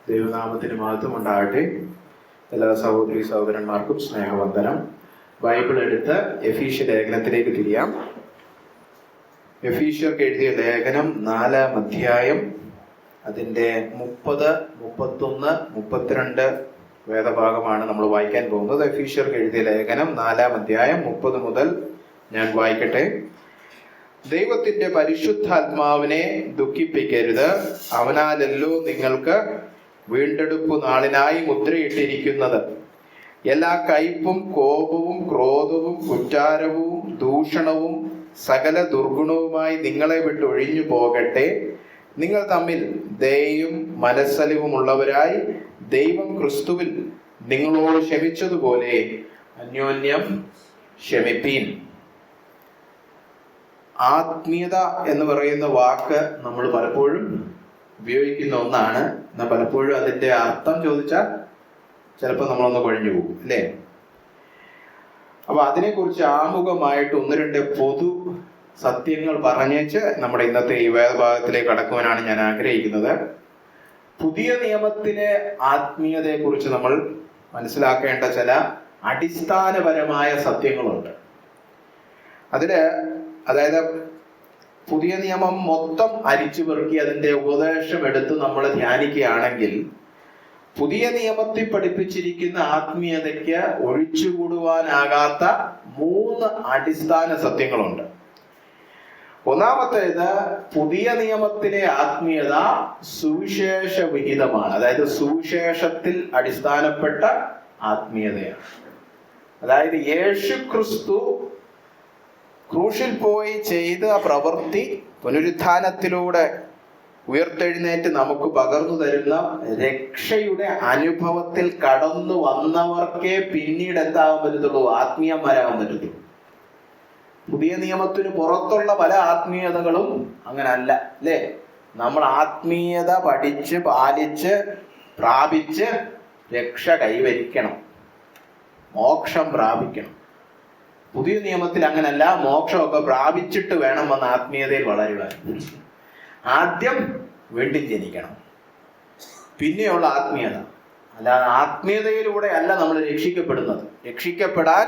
ദൈവനാമത്തിന് മഹത്വം ഉണ്ടാകട്ടെ. എല്ലാ സഹോദരി സഹോദരന്മാർക്കും സ്നേഹവന്ദനം. ബൈബിൾ എടുത്ത് എഫീഷ്യ ലേഖനത്തിലേക്ക് തിരിയാം. എഫീഷ്യർക്ക് എഴുതിയ ലേഖനം 4-ാം അധ്യായം, അതിൻ്റെ 30, 31, 32 വേദഭാഗമാണ് നമ്മൾ വായിക്കാൻ പോകുന്നത്. എഫീഷ്യർക്ക് എഴുതിയ ലേഖനം 4-ാം അധ്യായം 30 മുതൽ ഞാൻ വായിക്കട്ടെ. ദൈവത്തിന്റെ പരിശുദ്ധാത്മാവിനെ ദുഃഖിപ്പിക്കരുത്, അവനാലല്ലോ നിങ്ങൾക്ക് വീണ്ടെടുപ്പ് നാളിനായി മുദ്രയിട്ടിരിക്കുന്നത്. എല്ലാ കയ്പും കോപവും ക്രോധവും കുറ്റാരവും ദൂഷണവും സകല ദുർഗുണവുമായി നിങ്ങളെ വിട്ട് ഒഴിഞ്ഞു പോകട്ടെ. നിങ്ങൾ തമ്മിൽ ദയയും മനസ്സലിവുമുള്ളവരായി ദൈവം ക്രിസ്തുവിൽ നിങ്ങളോട് ക്ഷമിച്ചതുപോലെ അന്യോന്യം ക്ഷമിപ്പീൻ. ആത്മീയത എന്ന് പറയുന്ന വാക്ക് നമ്മൾ പലപ്പോഴും ഉപയോഗിക്കുന്ന ഒന്നാണ്. എന്നാൽ പലപ്പോഴും അതിന്റെ അർത്ഥം ചോദിച്ചാൽ ചിലപ്പോൾ നമ്മളൊന്ന് കൊഴിഞ്ഞു പോകും, അല്ലേ? അപ്പൊ അതിനെക്കുറിച്ച് ആമുഖമായിട്ട് 1-2 പൊതു സത്യങ്ങൾ പറഞ്ഞേച്ച് നമ്മുടെ ഇന്നത്തെ ഈ വേദഭാഗത്തിലേക്ക് കടക്കുവാനാണ് ഞാൻ ആഗ്രഹിക്കുന്നത്. പുതിയ നിയമത്തിലെ ആത്മീയതയെ കുറിച്ച് നമ്മൾ മനസ്സിലാക്കേണ്ട ചില അടിസ്ഥാനപരമായ സത്യങ്ങളുണ്ട്. അതായത് പുതിയ നിയമം മൊത്തം അരിച്ചു പെറുക്കി അതിന്റെ ഉപദേശം എടുത്ത് നമ്മൾ ധ്യാനിക്കുകയാണെങ്കിൽ പുതിയ നിയമത്തിൽ പഠിപ്പിച്ചിരിക്കുന്ന ആത്മീയതയ്ക്ക് ഒഴിച്ചുകൂടുവാനാകാത്ത 3 അടിസ്ഥാന സത്യങ്ങളുണ്ട്. ഒന്നാമത്തേത്, പുതിയ നിയമത്തിലെ ആത്മീയത സുവിശേഷ വിഹിതമാണ്. അതായത് സുവിശേഷത്തിൽ അടിസ്ഥാനപ്പെട്ട ആത്മീയതയാണ്. അതായത് യേശു ക്രിസ്തു ക്രൂശിൽ പോയി ചെയ്ത പ്രവൃത്തി പുനരുത്ഥാനത്തിലൂടെ ഉയർത്തെഴുന്നേറ്റ് നമുക്ക് പകർന്നു തരുന്ന രക്ഷയുടെ അനുഭവത്തിൽ കടന്നു വന്നവർക്കേ പിന്നീട് എന്താകാൻ പറ്റത്തുള്ളൂ? ആത്മീയന്മാരാകാൻ പറ്റത്തുള്ളൂ. പുതിയ നിയമത്തിന് പുറത്തുള്ള പല ആത്മീയതകളും അങ്ങനെ അല്ല, അല്ലേ? നമ്മൾ ആത്മീയത പഠിച്ച് പാലിച്ച് പ്രാപിച്ച് രക്ഷ കൈവരിക്കണം, മോക്ഷം പ്രാപിക്കണം. പുതിയ നിയമത്തിൽ അങ്ങനല്ല. മോക്ഷമൊക്കെ പ്രാപിച്ചിട്ട് വേണം വന്ന് ആത്മീയതയിൽ വളരുവാൻ. ആദ്യം വീണ്ടും ജനിക്കണം, പിന്നെയുള്ള ആത്മീയത. അല്ലാതെ ആത്മീയതയിലൂടെ അല്ല നമ്മൾ രക്ഷിക്കപ്പെടുന്നത്. രക്ഷിക്കപ്പെടാൻ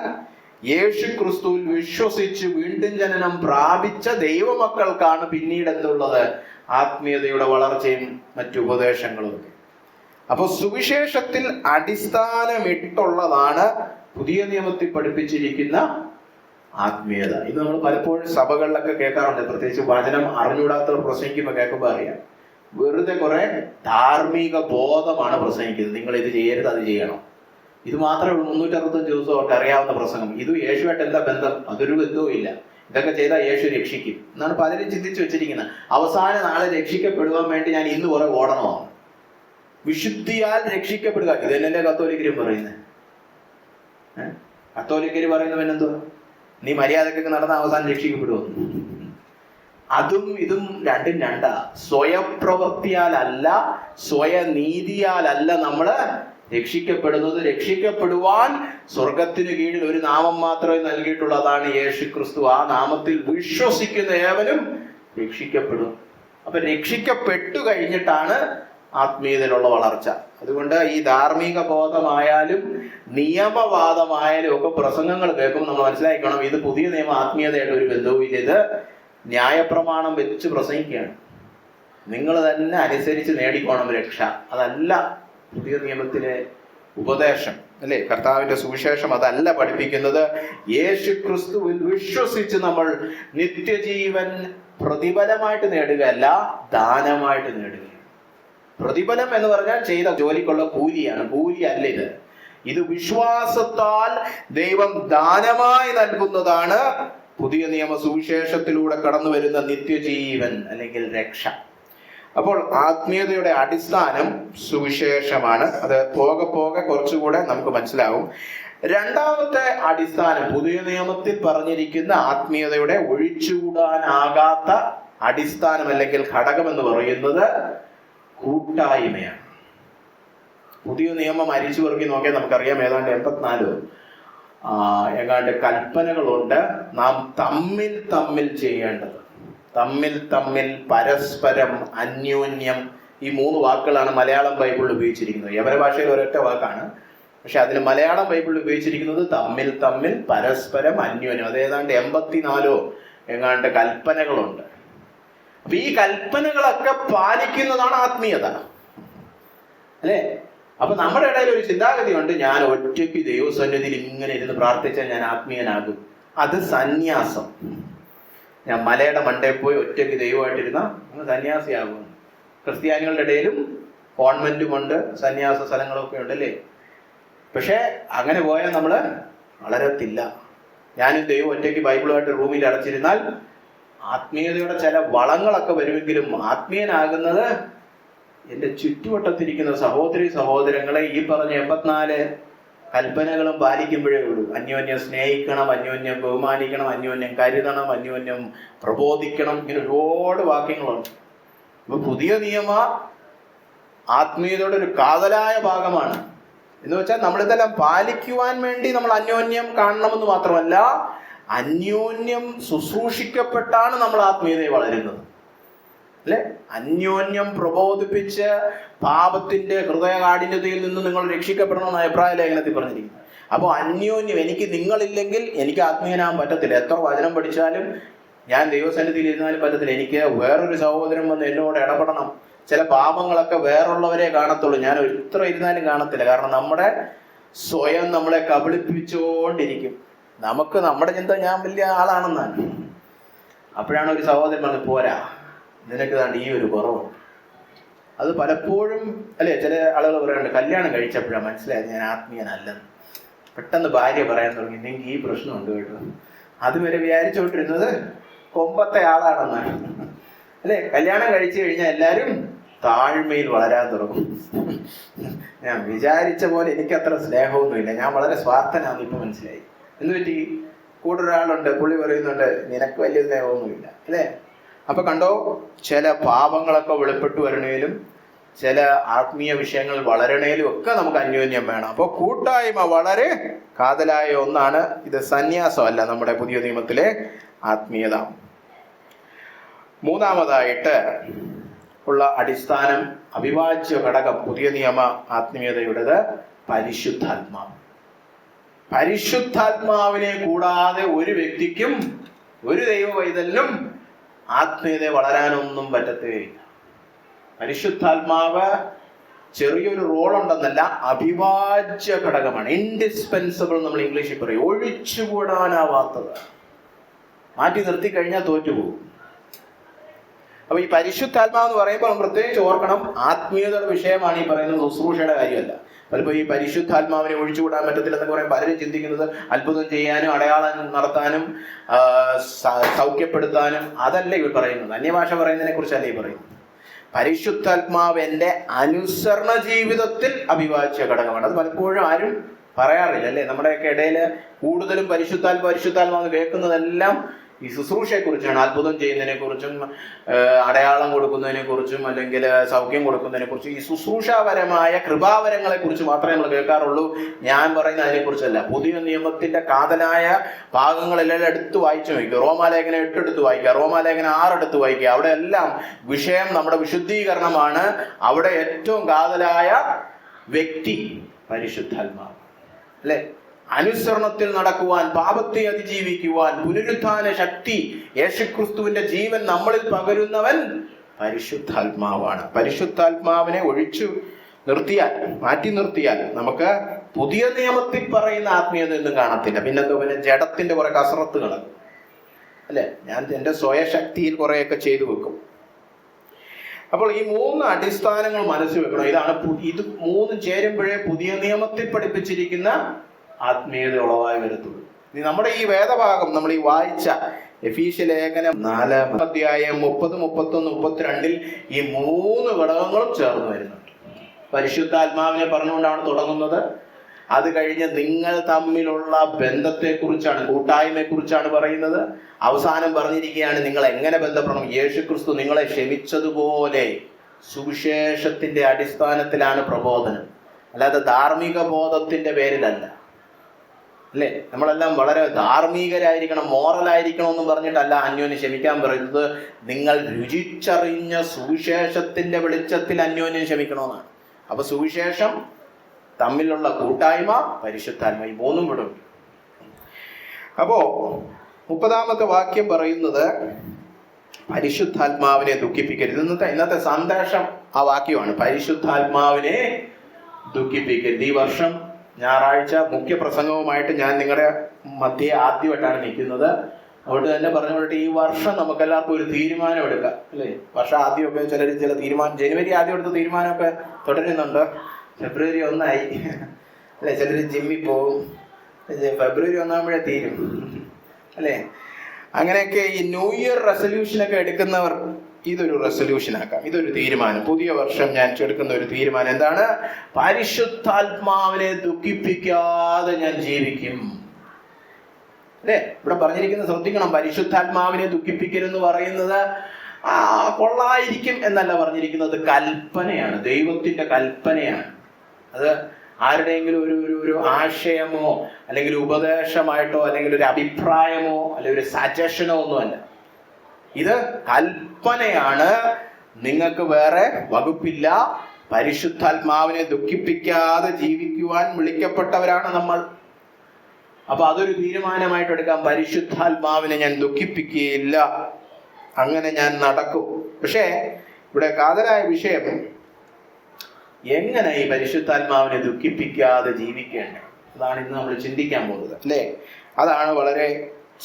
യേശു ക്രിസ്തുവിൽ വിശ്വസിച്ച് വീണ്ടും ജനനം പ്രാപിച്ച ദൈവമക്കൾക്കാണ് പിന്നീട് എന്തുള്ളത്? ആത്മീയതയുടെ വളർച്ചയും മറ്റു ഉപദേശങ്ങളും ഒക്കെ. അപ്പൊ സുവിശേഷത്തിൽ അടിസ്ഥാനമിട്ടുള്ളതാണ് പുതിയ നിയമത്തിൽ പഠിപ്പിച്ചിരിക്കുന്ന ആത്മീയത. ഇത് നമ്മൾ പലപ്പോഴും സഭകളിലൊക്കെ കേൾക്കാറുണ്ട്. പ്രത്യേകിച്ച് വചനം അറിഞ്ഞുകൂടാത്തവർ പ്രസംഗിക്കുമ്പോൾ കേൾക്കുമ്പോൾ അറിയാം, വെറുതെ കുറെ ധാർമ്മിക ബോധമാണ് പ്രസംഗിക്കുന്നത്. നിങ്ങൾ ഇത് ചെയ്യരുത്, അത് ചെയ്യണം. ഇത് മാത്രമേ 365 ദിവസം അവർക്ക് അറിയാവുന്ന പ്രസംഗം. ഇത് യേശുവായിട്ട് എന്താ ബന്ധം? അതൊരു ബന്ധവും ഇല്ല. ഇതൊക്കെ ചെയ്താൽ യേശു രക്ഷിക്കും എന്നാണ് പലരും ചിന്തിച്ചു വെച്ചിരിക്കുന്നത്. അവസാന നാളെ രക്ഷിക്കപ്പെടുവാൻ വേണ്ടി ഞാൻ ഇന്ന് കുറെ ഓടണമാണ്. വിശുദ്ധിയാൽ രക്ഷിക്കപ്പെടുക, ഇത് തന്നെയല്ലേ കത്തോലിക്കരും പറയുന്നത്. കത്തോലിക്കര് പറയുന്നവനെന്തോ? നീ മര്യാദക്കൊക്കെ നടന്ന അവസാനം രക്ഷിക്കപ്പെടുമെന്ന്. അതും ഇതും രണ്ടും രണ്ടാ. സ്വയപ്രവൃത്തിയാലല്ല, സ്വയനീതിയാലല്ല നമ്മള് രക്ഷിക്കപ്പെടുന്നത്. രക്ഷിക്കപ്പെടുവാൻ സ്വർഗത്തിന് കീഴിൽ ഒരു നാമം മാത്രമേ നൽകിയിട്ടുള്ളൂ, അതാണ് യേശു ക്രിസ്തു. ആ നാമത്തിൽ വിശ്വസിക്കുന്ന ഏവനും രക്ഷിക്കപ്പെടും. അപ്പൊ രക്ഷിക്കപ്പെട്ടു കഴിഞ്ഞിട്ടാണ് ആത്മീയതയിലുള്ള വളർച്ച. അതുകൊണ്ട് ഈ ധാർമ്മിക ബോധമായാലും നിയമവാദമായാലും ഒക്കെ പ്രസംഗങ്ങൾ കേൾക്കുമ്പോൾ നമ്മൾ മനസ്സിലാക്കണം, ഇത് പുതിയ നിയമ ആത്മീയതയായിട്ട് ഒരു ബന്ധവുമില്ല. ഇത് ന്യായപ്രമാണം വെച്ച് പ്രസംഗിക്കുകയാണ്. നിങ്ങൾ തന്നെ അനുസരിച്ച് നേടിക്കോണം രക്ഷ. അതല്ല പുതിയ നിയമത്തിലെ ഉപദേശം, അല്ലേ? കർത്താവിന്റെ സുവിശേഷം അതല്ല പഠിപ്പിക്കുന്നത്. യേശു ക്രിസ്തുവിൽ വിശ്വസിച്ച് നമ്മൾ നിത്യജീവൻ പ്രതിഫലമായിട്ട് നേടുകയല്ല, ദാനമായിട്ട് നേടുക. പ്രതിഫലം എന്ന് പറഞ്ഞാൽ ചെയ്ത ജോലിക്കുള്ള കൂലിയാണ്. കൂലി അല്ല ഇത്. ഇത് വിശ്വാസത്താൽ ദൈവം ദാനമായി നൽകുന്നതാണ് പുതിയ നിയമ സുവിശേഷത്തിലൂടെ കടന്നു വരുന്ന നിത്യജീവൻ അല്ലെങ്കിൽ രക്ഷ. അപ്പോൾ ആത്മീയതയുടെ അടിസ്ഥാനം സുവിശേഷമാണ്. അത് പോകെ പോകെ കുറച്ചുകൂടെ നമുക്ക് മനസ്സിലാവും. രണ്ടാമത്തെ അടിസ്ഥാനം, പുതിയ നിയമത്തിൽ പറഞ്ഞിരിക്കുന്ന ആത്മീയതയുടെ ഒഴിച്ചുകൂടാനാകാത്ത അടിസ്ഥാനം അല്ലെങ്കിൽ ഘടകം എന്ന് പറയുന്നത് കൂട്ടായ്മയാണ്. പുതിയ നിയമം അരിച്ചു പെറുക്കി നോക്കിയാൽ നമുക്കറിയാം, ഏതാണ്ട് 84 കൽപ്പനകളുണ്ട് നാം തമ്മിൽ ചെയ്യേണ്ടത്. തമ്മിൽ പരസ്പരം അന്യോന്യം ഈ 3 വാക്കുകളാണ് മലയാളം ബൈബിളിൽ ഉപയോഗിച്ചിരിക്കുന്നത്. യവന ഭാഷയിൽ ഒരൊറ്റ വാക്കാണ്, പക്ഷെ അതിന് മലയാളം ബൈബിളിൽ ഉപയോഗിച്ചിരിക്കുന്നത് തമ്മിൽ തമ്മിൽ പരസ്പരം അന്യോന്യം. അത് ഏതാണ്ട് 84 എങ്ങാണ്ട് കൽപ്പനകളുണ്ട്. അപ്പൊ ഈ കൽപ്പനകളൊക്കെ പാലിക്കുന്നതാണ് ആത്മീയത, അല്ലേ? അപ്പൊ നമ്മുടെ ഇടയിൽ ഒരു ചിന്താഗതിയുണ്ട്, ഞാൻ ഒറ്റയ്ക്ക് ദൈവസന്നിധിയിൽ ഇങ്ങനെ ഇരുന്ന് പ്രാർത്ഥിച്ചാൽ ഞാൻ ആത്മീയനാകും. അത് സന്യാസം. ഞാൻ മലയുടെ മണ്ടയിൽ പോയി ഒറ്റയ്ക്ക് ദൈവമായിട്ടിരുന്ന അങ്ങ് സന്യാസിയാകും. ക്രിസ്ത്യാനികളുടെ ഇടയിലും കോൺവെന്റുമുണ്ട്, സന്യാസ സ്ഥലങ്ങളൊക്കെ ഉണ്ടല്ലേ. പക്ഷെ അങ്ങനെ പോയാൽ നമ്മൾ വളരത്തില്ല. ഞാനും ദൈവം ഒറ്റയ്ക്ക് ബൈബിളുമായിട്ട് റൂമിൽ അടച്ചിരുന്നാൽ ആത്മീയതയുടെ ചില വളങ്ങളൊക്കെ വരുമെങ്കിലും ആത്മീയനാകുന്നത് എൻ്റെ ചുറ്റുവട്ടത്തിരിക്കുന്ന സഹോദരി സഹോദരങ്ങളെ ഈ പറഞ്ഞ 84 കൽപ്പനകളും പാലിക്കുമ്പോഴേ ഉള്ളൂ. അന്യോന്യം സ്നേഹിക്കണം, അന്യോന്യം ബഹുമാനിക്കണം, അന്യോന്യം കരുതണം, അന്യോന്യം പ്രബോധിക്കണം, ഇങ്ങനെ ഒരുപാട് വാക്യങ്ങളുണ്ട്. അപ്പൊ പുതിയ നിയമ ആത്മീയതയുടെ ഒരു കാതലായ ഭാഗമാണ്. എന്ന് വെച്ചാൽ നമ്മളിതെല്ലാം പാലിക്കുവാൻ വേണ്ടി നമ്മൾ അന്യോന്യം കാണണമെന്ന് മാത്രമല്ല, അന്യോന്യം ശുശ്രൂഷിക്കപ്പെട്ടാണ് നമ്മൾ ആത്മീയതയെ വളരുന്നത്, അല്ലെ? അന്യോന്യം പ്രബോധിപ്പിച്ച് പാപത്തിന്റെ ഹൃദയകാഠിന്യതയിൽ നിന്ന് നിങ്ങൾ രക്ഷിക്കപ്പെടണമെന്ന് അഭിപ്രായ ലേഖനത്തിൽ പറഞ്ഞിരിക്കുന്നു. അപ്പോൾ അന്യോന്യം, എനിക്ക് നിങ്ങളില്ലെങ്കിൽ എനിക്ക് ആത്മീയനാകാൻ പറ്റത്തില്ല. എത്ര വചനം പഠിച്ചാലും ഞാൻ ദൈവസന്നിധിയിൽ ഇരുന്നാലും പറ്റത്തില്ല. എനിക്ക് വേറൊരു സഹോദരൻ വന്ന് എന്നോട് ഇടപെടണം. ചില പാപങ്ങളൊക്കെ വേറുള്ളവരെ കാണത്തുള്ളൂ, ഞാൻ എത്ര ഇരുന്നാലും കാണത്തില്ല. കാരണം നമ്മുടെ സ്വയം നമ്മളെ കബളിപ്പിച്ചുകൊണ്ടിരിക്കും. നമുക്ക് നമ്മുടെ ചിന്ത ഞാൻ വലിയ ആളാണെന്നാണ്. അപ്പോഴാണ് ഒരു സഹോദരൻ പറഞ്ഞ്, പോരാ, നിനക്ക് താണ്ട് ഈ ഒരു കുറവുണ്ട്. അത് പലപ്പോഴും, അല്ലെ, ചില ആളുകൾ പറയാറുണ്ട്, കല്യാണം കഴിച്ചപ്പോഴാണ് മനസ്സിലായത് ഞാൻ ആത്മീയനല്ലെന്ന്. പെട്ടെന്ന് ഭാര്യ പറയാൻ തുടങ്ങി, നിങ്ങൾക്ക് ഈ പ്രശ്നമുണ്ട് കേട്ടോ. അതുവരെ വിചാരിച്ചോണ്ടിരുന്നത് കൊമ്പത്തെ ആളാണെന്നാണ്, അല്ലെ? കല്യാണം കഴിച്ചു കഴിഞ്ഞാൽ എല്ലാരും താഴ്മയിൽ വളരാൻ തുടങ്ങും. ഞാൻ വിചാരിച്ച പോലെ എനിക്കത്ര സ്നേഹമൊന്നുമില്ല, ഞാൻ വളരെ സ്വാർത്ഥനാണെന്ന് ഇപ്പൊ മനസ്സിലായി. എന്ന് പറ്റി, കൂടെ ഒരാളുണ്ട്, പുള്ളി പറയുന്നുണ്ട്, നിനക്ക് വലിയ സ്നേഹമൊന്നുമില്ല, അല്ലേ? അപ്പൊ കണ്ടോ, ചില പാപങ്ങളൊക്കെ വെളിപ്പെട്ടു വരണേലും ചില ആത്മീയ വിഷയങ്ങൾ വളരണേലും ഒക്കെ നമുക്ക് അന്യോന്യം വേണം. അപ്പോൾ കൂട്ടായ്മ വളരെ കാതലായ ഒന്നാണ്. ഇത് സന്യാസമല്ല നമ്മുടെ പുതിയ നിയമത്തിലെ ആത്മീയത. മൂന്നാമതായിട്ട് ഉള്ള അടിസ്ഥാനം, അവിഭാജ്യ ഘടകം പുതിയ നിയമ ആത്മീയതയുടേത് പരിശുദ്ധാത്മാവ്. പരിശുദ്ധാത്മാവിനെ കൂടാതെ ഒരു വ്യക്തിക്കും ഒരു ദൈവ പൈതലിനും ആത്മീയത വളരാനൊന്നും പറ്റത്തേയില്ല. പരിശുദ്ധാത്മാവ് ചെറിയൊരു റോളുണ്ടെന്നല്ല, അവിഭാജ്യ ഘടകമാണ്. ഇൻഡിസ്പെൻസിബിൾ നമ്മൾ ഇംഗ്ലീഷിൽ പറയും, ഒഴിച്ചുകൂടാനാവാത്തത്. മാറ്റി നിർത്തി കഴിഞ്ഞാൽ തോറ്റുപോകും. അപ്പൊ ഈ പരിശുദ്ധാത്മാവ് എന്ന് പറയുമ്പോൾ പ്രത്യേകിച്ച് ഓർക്കണം, ആത്മീയതയുടെ വിഷയമാണ് ഈ പറയുന്നത്, ശുശ്രൂഷയുടെ കാര്യമല്ല. പലപ്പോൾ ഈ പരിശുദ്ധാത്മാവിനെ ഒഴിച്ചുകൂടാൻ പറ്റത്തില്ലെന്നൊക്കെ പറയാൻ പലരും ചിന്തിക്കുന്നത് അത്ഭുതം ചെയ്യാനും അടയാളം നടത്താനും സൗഖ്യപ്പെടുത്താനും അതല്ല ഇവർ പറയുന്നത്. അന്യഭാഷ പറയുന്നതിനെ കുറിച്ചല്ല ഈ പറയുന്നത്. പരിശുദ്ധാത്മാവ് എൻ്റെ അനുസരണ ജീവിതത്തിൽ അവിഭാജ്യ ഘടകമാണ്. അത് പലപ്പോഴും ആരും പറയാറില്ല, അല്ലേ? നമ്മുടെയൊക്കെ ഇടയിൽ കൂടുതലും പരിശുദ്ധാത്മാവ് കേൾക്കുന്നതെല്ലാം ഈ ശുശ്രൂഷയെ കുറിച്ചാണ്. അത്ഭുതം ചെയ്യുന്നതിനെ കുറിച്ചും അടയാളം കൊടുക്കുന്നതിനെ കുറിച്ചും അല്ലെങ്കിൽ സൗഖ്യം കൊടുക്കുന്നതിനെ കുറിച്ചും, ഈ ശുശ്രൂഷാപരമായ കൃപാവരങ്ങളെ കുറിച്ച് മാത്രമേ നമ്മൾ കേൾക്കാറുള്ളൂ. ഞാൻ പറയുന്ന അതിനെ കുറിച്ചല്ല. പുതിയ നിയമത്തിന്റെ കാതലായ ഭാഗങ്ങളെല്ലാം എടുത്ത് വായിച്ചു നോക്കുക. റോമാലേഖനം 8 എടുത്ത് വായിക്കുക, റോമാലേഖനം 6 എടുത്ത് വായിക്കുക. അവിടെ എല്ലാം വിഷയം നമ്മുടെ വിശുദ്ധീകരണമാണ്. അവിടെ ഏറ്റവും കാതലായ വ്യക്തി പരിശുദ്ധാത്മാവ്, അല്ലെ? അനുസരണത്തിൽ നടക്കുവാൻ, പാപത്തെ അതിജീവിക്കുവാൻ, പുനരുത്ഥാന ശക്തി, യേശുക്രിസ്തുവിന്റെ ജീവൻ നമ്മളിൽ പകരുന്നവൻ പരിശുദ്ധാത്മാവാണ്. പരിശുദ്ധാത്മാവിനെ ഒഴിച്ചു നിർത്തിയാൽ, മാറ്റി നിർത്തിയാൽ നമുക്ക് പുതിയ നിയമത്തിൽ പറയുന്ന ആത്മീയത ഒന്നും കാണത്തില്ല. പിന്നെന്തോ, പിന്നെ ജഡത്തിന്റെ കുറെ കസറത്തുകൾ, അല്ലെ? ഞാൻ എന്റെ സ്വയശക്തിയിൽ കുറെയൊക്കെ ചെയ്തു വെക്കും. അപ്പോൾ ഈ 3 അടിസ്ഥാനങ്ങൾ മനസ്സിൽ വെക്കണം. ഇതാണ് ഇത് 3 ചേരുമ്പോഴേ പുതിയ നിയമത്തിൽ പഠിപ്പിച്ചിരിക്കുന്ന ആത്മീയത ഉളവായി വരത്തുള്ളൂ. ഇനി നമ്മുടെ ഈ വേദഭാഗം നമ്മൾ ഈ വായിച്ച എഫീസ്യ ലേഖനം 4 അധ്യായം 30, 31, 32 ഈ 3 ഘടകങ്ങളും ചേർന്ന് വരുന്നുണ്ട്. പരിശുദ്ധാത്മാവിനെ പറഞ്ഞുകൊണ്ടാണ് തുടങ്ങുന്നത്. അത് കഴിഞ്ഞ് നിങ്ങൾ തമ്മിലുള്ള ബന്ധത്തെക്കുറിച്ചാണ്, കൂട്ടായ്മയെ കുറിച്ചാണ് പറയുന്നത്. അവസാനം പറഞ്ഞിരിക്കുകയാണ് നിങ്ങൾ എങ്ങനെ ബന്ധപ്പെടണം. യേശുക്രിസ്തു നിങ്ങളെ ക്ഷമിച്ചതുപോലെ സുവിശേഷത്തിന്റെ അടിസ്ഥാനത്തിലാണ് പ്രബോധനം, അല്ലാതെ ധാർമ്മിക ബോധത്തിന്റെ പേരിലല്ല. അല്ലേ? നമ്മളെല്ലാം വളരെ ധാർമ്മികരായിരിക്കണം, മോറലായിരിക്കണം എന്നും പറഞ്ഞിട്ടല്ല അന്യോന്യം ക്ഷമിക്കാൻ പറയുന്നത്. നിങ്ങൾ രുചിച്ചറിഞ്ഞ സുവിശേഷത്തിന്റെ വെളിച്ചത്തിൽ അന്യോന്യം ക്ഷമിക്കണമെന്നാണ്. അപ്പൊ സുവിശേഷം, തമ്മിലുള്ള കൂട്ടായ്മ, പരിശുദ്ധാത്മ, ഈ മൂന്നും വിടും. അപ്പോ 30-ാമത്തെ വാക്യം പറയുന്നത് പരിശുദ്ധാത്മാവിനെ ദുഃഖിപ്പിക്കരുത്. ഇന്നത്തെ സന്ദേശം ആ വാക്യമാണ്, പരിശുദ്ധാത്മാവിനെ ദുഃഖിപ്പിക്കരുത്. ഈ വർഷം ഞായറാഴ്ച മുഖ്യ പ്രസംഗവുമായിട്ട് ഞാൻ നിങ്ങളുടെ മധ്യേ ആദ്യമായിട്ടാണ് നിൽക്കുന്നത്. അതുകൊണ്ട് തന്നെ പറഞ്ഞുകൊണ്ടിട്ട് ഈ വർഷം നമുക്കെല്ലാവർക്കും ഒരു തീരുമാനം എടുക്കാം, അല്ലേ? വർഷം ആദ്യമൊക്കെ ചില തീരുമാനം, ജനുവരി ആദ്യം എടുത്ത തീരുമാനമൊക്കെ തുടരുന്നുണ്ട്. ഫെബ്രുവരി 1 അല്ലേ? ചിലർ ജിമ്മിൽ പോകും, ഫെബ്രുവരി 1 തീരും, അല്ലേ? അങ്ങനെയൊക്കെ ഈ ന്യൂ ഇയർ റെസൊല്യൂഷനൊക്കെ എടുക്കുന്നവർ ഇതൊരു റെസൊല്യൂഷൻ ആക്കാം, ഇതൊരു തീരുമാനം. പുതിയ വർഷം ഞാൻ എടുക്കുന്ന ഒരു തീരുമാനം എന്താണ്? പരിശുദ്ധാത്മാവിനെ ദുഃഖിപ്പിക്കാതെ ഞാൻ ജീവിക്കും, അല്ലേ? ഇവിടെ പറഞ്ഞിരിക്കുന്നത് ശ്രദ്ധിക്കണം, പരിശുദ്ധാത്മാവിനെ ദുഃഖിപ്പിക്കരുതെന്ന് പറയുന്നത് കൊള്ളായിരിക്കും എന്നല്ല പറഞ്ഞിരിക്കുന്നത്, കൽപ്പനയാണ്, ദൈവത്തിന്റെ കൽപ്പനയാണ്. അത് ആരുടെയെങ്കിലും ഒരു ആശയമോ അല്ലെങ്കിൽ ഉപദേശമായിട്ടോ അല്ലെങ്കിൽ ഒരു അഭിപ്രായമോ അല്ലെങ്കിൽ ഒരു സജഷനോ ഒന്നുമല്ല. ഇത് കൽപ്പനയാണ്. നിങ്ങൾക്ക് വേറെ വകുപ്പില്ല. പരിശുദ്ധാത്മാവിനെ ദുഃഖിപ്പിക്കാതെ ജീവിക്കുവാൻ വിളിക്കപ്പെട്ടവരാണ് നമ്മൾ. അപ്പൊ അതൊരു തീരുമാനമായിട്ട് എടുക്കാം, പരിശുദ്ധാത്മാവിനെ ഞാൻ ദുഃഖിപ്പിക്കുകയില്ല, അങ്ങനെ ഞാൻ നടക്കും. പക്ഷേ ഇവിടെ കാതലായ വിഷയം, എങ്ങനെ ഈ പരിശുദ്ധാത്മാവിനെ ദുഃഖിപ്പിക്കാതെ ജീവിക്കേണ്ടത്, അതാണ് ഇന്ന് നമ്മൾ ചിന്തിക്കാൻ പോകുന്നത്, അല്ലേ? അതാണ് വളരെ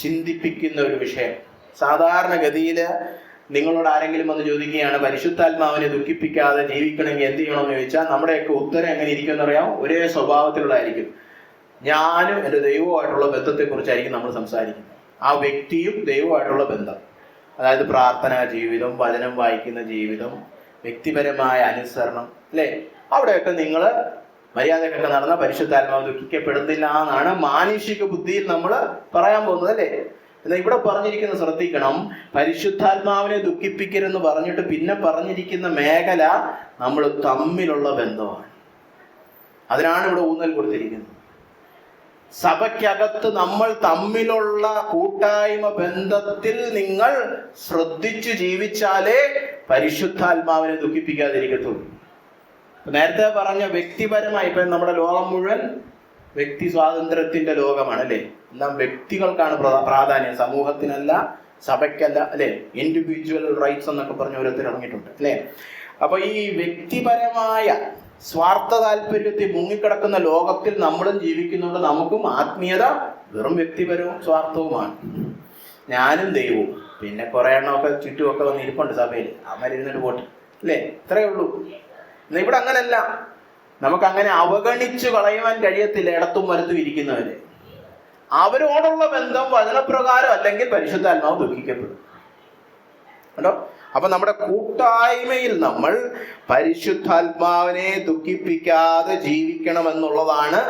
ചിന്തിപ്പിക്കുന്ന ഒരു വിഷയം. സാധാരണഗതിയിൽ നിങ്ങളോട് ആരെങ്കിലും വന്ന് ചോദിക്കുകയാണ് പരിശുദ്ധാത്മാവിനെ ദുഃഖിപ്പിക്കാതെ ജീവിക്കണമെങ്കിൽ എന്ത് ചെയ്യണമെന്ന് ചോദിച്ചാൽ നമ്മുടെയൊക്കെ ഉത്തരം എങ്ങനെ ഇരിക്കുമെന്ന് അറിയാം? ഒരേ സ്വഭാവത്തിലുള്ളതായിരിക്കും. ഞാനും എൻ്റെ ദൈവവുമായിട്ടുള്ള ബന്ധത്തെക്കുറിച്ചായിരിക്കും നമ്മൾ സംസാരിക്കുന്നത്. ആ വ്യക്തിയും ദൈവവുമായിട്ടുള്ള ബന്ധം, അതായത് പ്രാർത്ഥനാ ജീവിതം, വചനം വായിക്കുന്ന ജീവിതം, വ്യക്തിപരമായ അനുസരണം, അല്ലേ? അവിടെയൊക്കെ നിങ്ങൾ മര്യാദക്കൊക്കെ നടന്ന പരിശുദ്ധാത്മാവ് ദുഃഖിക്കപ്പെടുന്നില്ല എന്നാണ് മാനുഷിക ബുദ്ധിയിൽ നമ്മൾ പറയാൻ പോകുന്നത്, അല്ലേ? എന്നാൽ ഇവിടെ പറഞ്ഞിരിക്കുന്നത് ശ്രദ്ധിക്കണം, പരിശുദ്ധാത്മാവിനെ ദുഃഖിപ്പിക്കരുതെന്ന് പറഞ്ഞിട്ട് പിന്നെ പറഞ്ഞിരിക്കുന്ന മേഖല നമ്മൾ തമ്മിലുള്ള ബന്ധമാണ്. അതിനാണ് ഇവിടെ ഊന്നൽ കൊടുത്തിരിക്കുന്നത്. സഭയ്ക്കകത്ത് നമ്മൾ തമ്മിലുള്ള കൂട്ടായ്മ ബന്ധത്തിൽ നിങ്ങൾ ശ്രദ്ധിച്ചു ജീവിച്ചാലേ പരിശുദ്ധാത്മാവിനെ ദുഃഖിപ്പിക്കാതിരിക്കത്തുള്ളൂ. നേരത്തെ പറഞ്ഞ വ്യക്തിപരമായി, ഇപ്പൊ നമ്മുടെ ലോകം മുഴുവൻ വ്യക്തി സ്വാതന്ത്ര്യത്തിന്റെ ലോകമാണ്, അല്ലേ? എല്ലാം വ്യക്തികൾക്കാണ് പ്രാധാന്യം, സമൂഹത്തിനല്ല, സഭയ്ക്കല്ല, അല്ലെ? ഇൻഡിവിജ്വൽ റൈറ്റ്സ് എന്നൊക്കെ പറഞ്ഞ ഓരോരുത്തർ ഇറങ്ങിയിട്ടുണ്ട്, അല്ലെ? അപ്പൊ ഈ വ്യക്തിപരമായ സ്വാർത്ഥ താല്പര്യത്തിൽ മുങ്ങിക്കിടക്കുന്ന ലോകത്തിൽ നമ്മളും ജീവിക്കുന്നുണ്ട്. നമുക്കും ആത്മീയത വെറും വ്യക്തിപരവും സ്വാർത്ഥവുമാണ്. ഞാനും ദൈവവും, പിന്നെ കുറെ എണ്ണമൊക്കെ ചുറ്റുമൊക്കെ വന്ന് ഇരിപ്പുണ്ട് സഭയിൽ, അവരിരുന്നിട്ട് പോട്ടെ, അല്ലേ? ഇത്രയേ ഉള്ളൂ. എന്നാ ഇവിടെ അങ്ങനല്ല. നമുക്കങ്ങനെ അവഗണിച്ചു കളയുവാൻ കഴിയത്തില്ല. ഇടത്തും വലത്തും ഇരിക്കുന്നവര്, അവരോടുള്ള ബന്ധം വചനപ്രകാരം അല്ലെങ്കിൽ പരിശുദ്ധാത്മാവ് ദുഃഖിക്കപ്പെടും, കേട്ടോ? അപ്പൊ നമ്മുടെ കൂട്ടായ്മയിൽ നമ്മൾ പരിശുദ്ധാത്മാവിനെ ദുഃഖിപ്പിക്കാതെ ജീവിക്കണമെന്നുള്ളതാണ്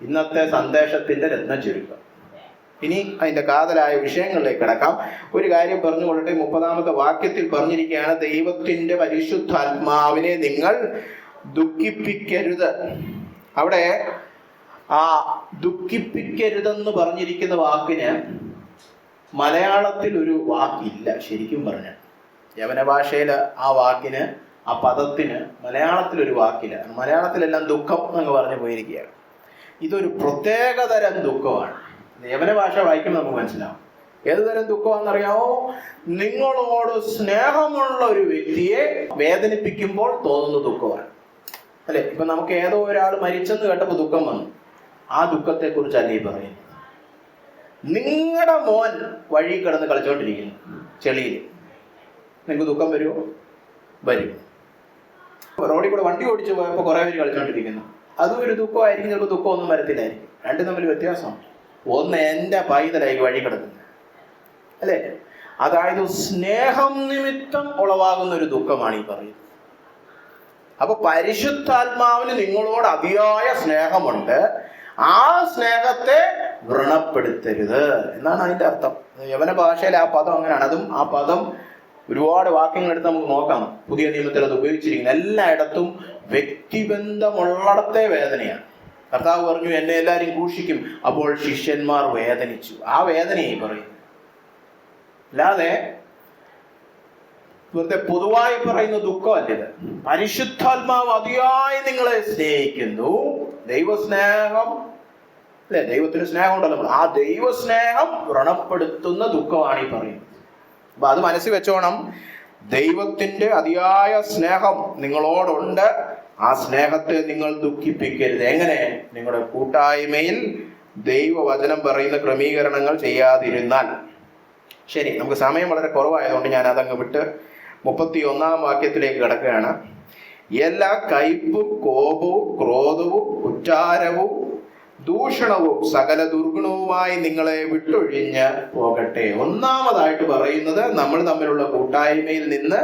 ഇന്നത്തെ സന്ദേശത്തിന്റെ രത്നചുരുക്കം. ഇനി അതിന്റെ കാതലായ വിഷയങ്ങളിലേക്ക് കിടക്കാം. ഒരു കാര്യം പറഞ്ഞുകൊള്ളട്ടെ. 30-ാമത്തെ വാക്യത്തിൽ പറഞ്ഞിരിക്കുകയാണ്, ദൈവത്തിന്റെ പരിശുദ്ധാത്മാവിനെ നിങ്ങൾ ദുഃഖിപ്പിക്കരുത്. അവിടെ ആ ദുഃഖിപ്പിക്കരുതെന്ന് പറഞ്ഞിരിക്കുന്ന വാക്കിന് മലയാളത്തിൽ ഒരു വാക്കില്ല. ശരിക്കും പറഞ്ഞ യവന ഭാഷയിൽ ആ വാക്കിന്, ആ പദത്തിന് മലയാളത്തിലൊരു വാക്കില്ല. മലയാളത്തിലെല്ലാം ദുഃഖം എന്ന് പറഞ്ഞു പോയിരിക്കുകയാണ്. ഇതൊരു പ്രത്യേകതരം ദുഃഖമാണ്. യവന ഭാഷ വായിക്കുമ്പോൾ നമുക്ക് മനസ്സിലാവും ഏത് തരം ദുഃഖമാണെന്നറിയാമോ? നിങ്ങളോട് സ്നേഹമുള്ള ഒരു വ്യക്തിയെ വേദനിപ്പിക്കുമ്പോൾ തോന്നുന്ന ദുഃഖമാണ്, അല്ലെ? ഇപ്പൊ നമുക്ക് ഏതോ ഒരാൾ മരിച്ചെന്ന് കേട്ടപ്പോൾ ദുഃഖം വന്നു. ആ ദുഃഖത്തെ കുറിച്ചല്ല ഈ പറയുന്നത്. നിങ്ങളുടെ മോൻ വഴി കിടന്ന് കളിച്ചോണ്ടിരിക്കുന്നു ചെളിയിൽ, നിങ്ങൾക്ക് ദുഃഖം വരുമോ? വരും. റോഡിൽ കൂടെ വണ്ടി ഓടിച്ചു പോയപ്പോൾ കുറെ പേര് കളിച്ചോണ്ടിരിക്കുന്നു, അതും ഒരു ദുഃഖമായിരിക്കും. ചിലപ്പോൾ ദുഃഖമൊന്നും വരത്തില്ലായിരിക്കും. രണ്ടും തമ്മിൽ വ്യത്യാസമാണ്. ഒന്ന് എൻ്റെ പൈതലായി വഴി കിടക്കുന്നത്, അല്ലേ? അതായത് സ്നേഹം നിമിത്തം ഉളവാകുന്ന ഒരു ദുഃഖമാണ് ഈ പറയുന്നത്. അപ്പൊ പരിശുദ്ധാത്മാവിന് നിങ്ങളോട് അതിയായ സ്നേഹമുണ്ട്. ആ സ്നേഹത്തെ വ്രണപ്പെടുത്തരുത് എന്നാണ് അതിന്റെ അർത്ഥം. യവന ഭാഷയിൽ ആ പദം അങ്ങനെയാണ്. അതും ആ പദം ഒരുപാട് വാക്യങ്ങൾ എടുത്ത് നമുക്ക് നോക്കാം. പുതിയ നിയമത്തിൽ അത് ഉപയോഗിച്ചിരിക്കുന്നത് എല്ലായിടത്തും വ്യക്തിബന്ധമുള്ളിടത്തെ വേദനയാണ്. കർത്താവ് പറഞ്ഞു, എന്നെ എല്ലാവരും ക്രൂശിക്കും. അപ്പോൾ ശിഷ്യന്മാർ വേദനിച്ചു. ആ വേദനയായി പറയുന്നു, അല്ലാതെ വെറുതെ പൊതുവായി പറയുന്ന ദുഃഖമല്ല ഇത്. പരിശുദ്ധാത്മാവ് അതിയായി നിങ്ങളെ സ്നേഹിക്കുന്നു. ദൈവസ്നേഹം അല്ലെ, ദൈവത്തിന് സ്നേഹം ഉണ്ടല്ലോ. ആ ദൈവസ്നേഹം വ്രണപ്പെടുത്തുന്ന ദുഃഖമാണ് ഈ പറയുന്നത്. അപ്പൊ അത് മനസ്സിൽ വെച്ചോണം. ദൈവത്തിന്റെ അതിയായ സ്നേഹം നിങ്ങളോടുണ്ട്. ആ സ്നേഹത്തെ നിങ്ങൾ ദുഃഖിപ്പിക്കരുത്. എങ്ങനെ? നിങ്ങളുടെ കൂട്ടായ്മയിൽ ദൈവവചനം പറയുന്ന ക്രമീകരണങ്ങൾ ചെയ്യാതിരുന്നാൽ. ശരി, നമുക്ക് സമയം വളരെ കുറവായതുകൊണ്ട് ഞാൻ അതങ്ങ് വിട്ട് 31 വാക്യത്തിലേക്ക് കിടക്കുകയാണ്. എല്ലാ കയ്പും കോപവും ക്രോധവും കുറ്റാരവും ദൂഷണവും സകല ദുർഗുണവുമായി നിങ്ങളെ വിട്ടൊഴിഞ്ഞ് പോകട്ടെ. ഒന്നാമതായിട്ട് പറയുന്നത് നമ്മൾ തമ്മിലുള്ള കൂട്ടായ്മയിൽ നിന്ന്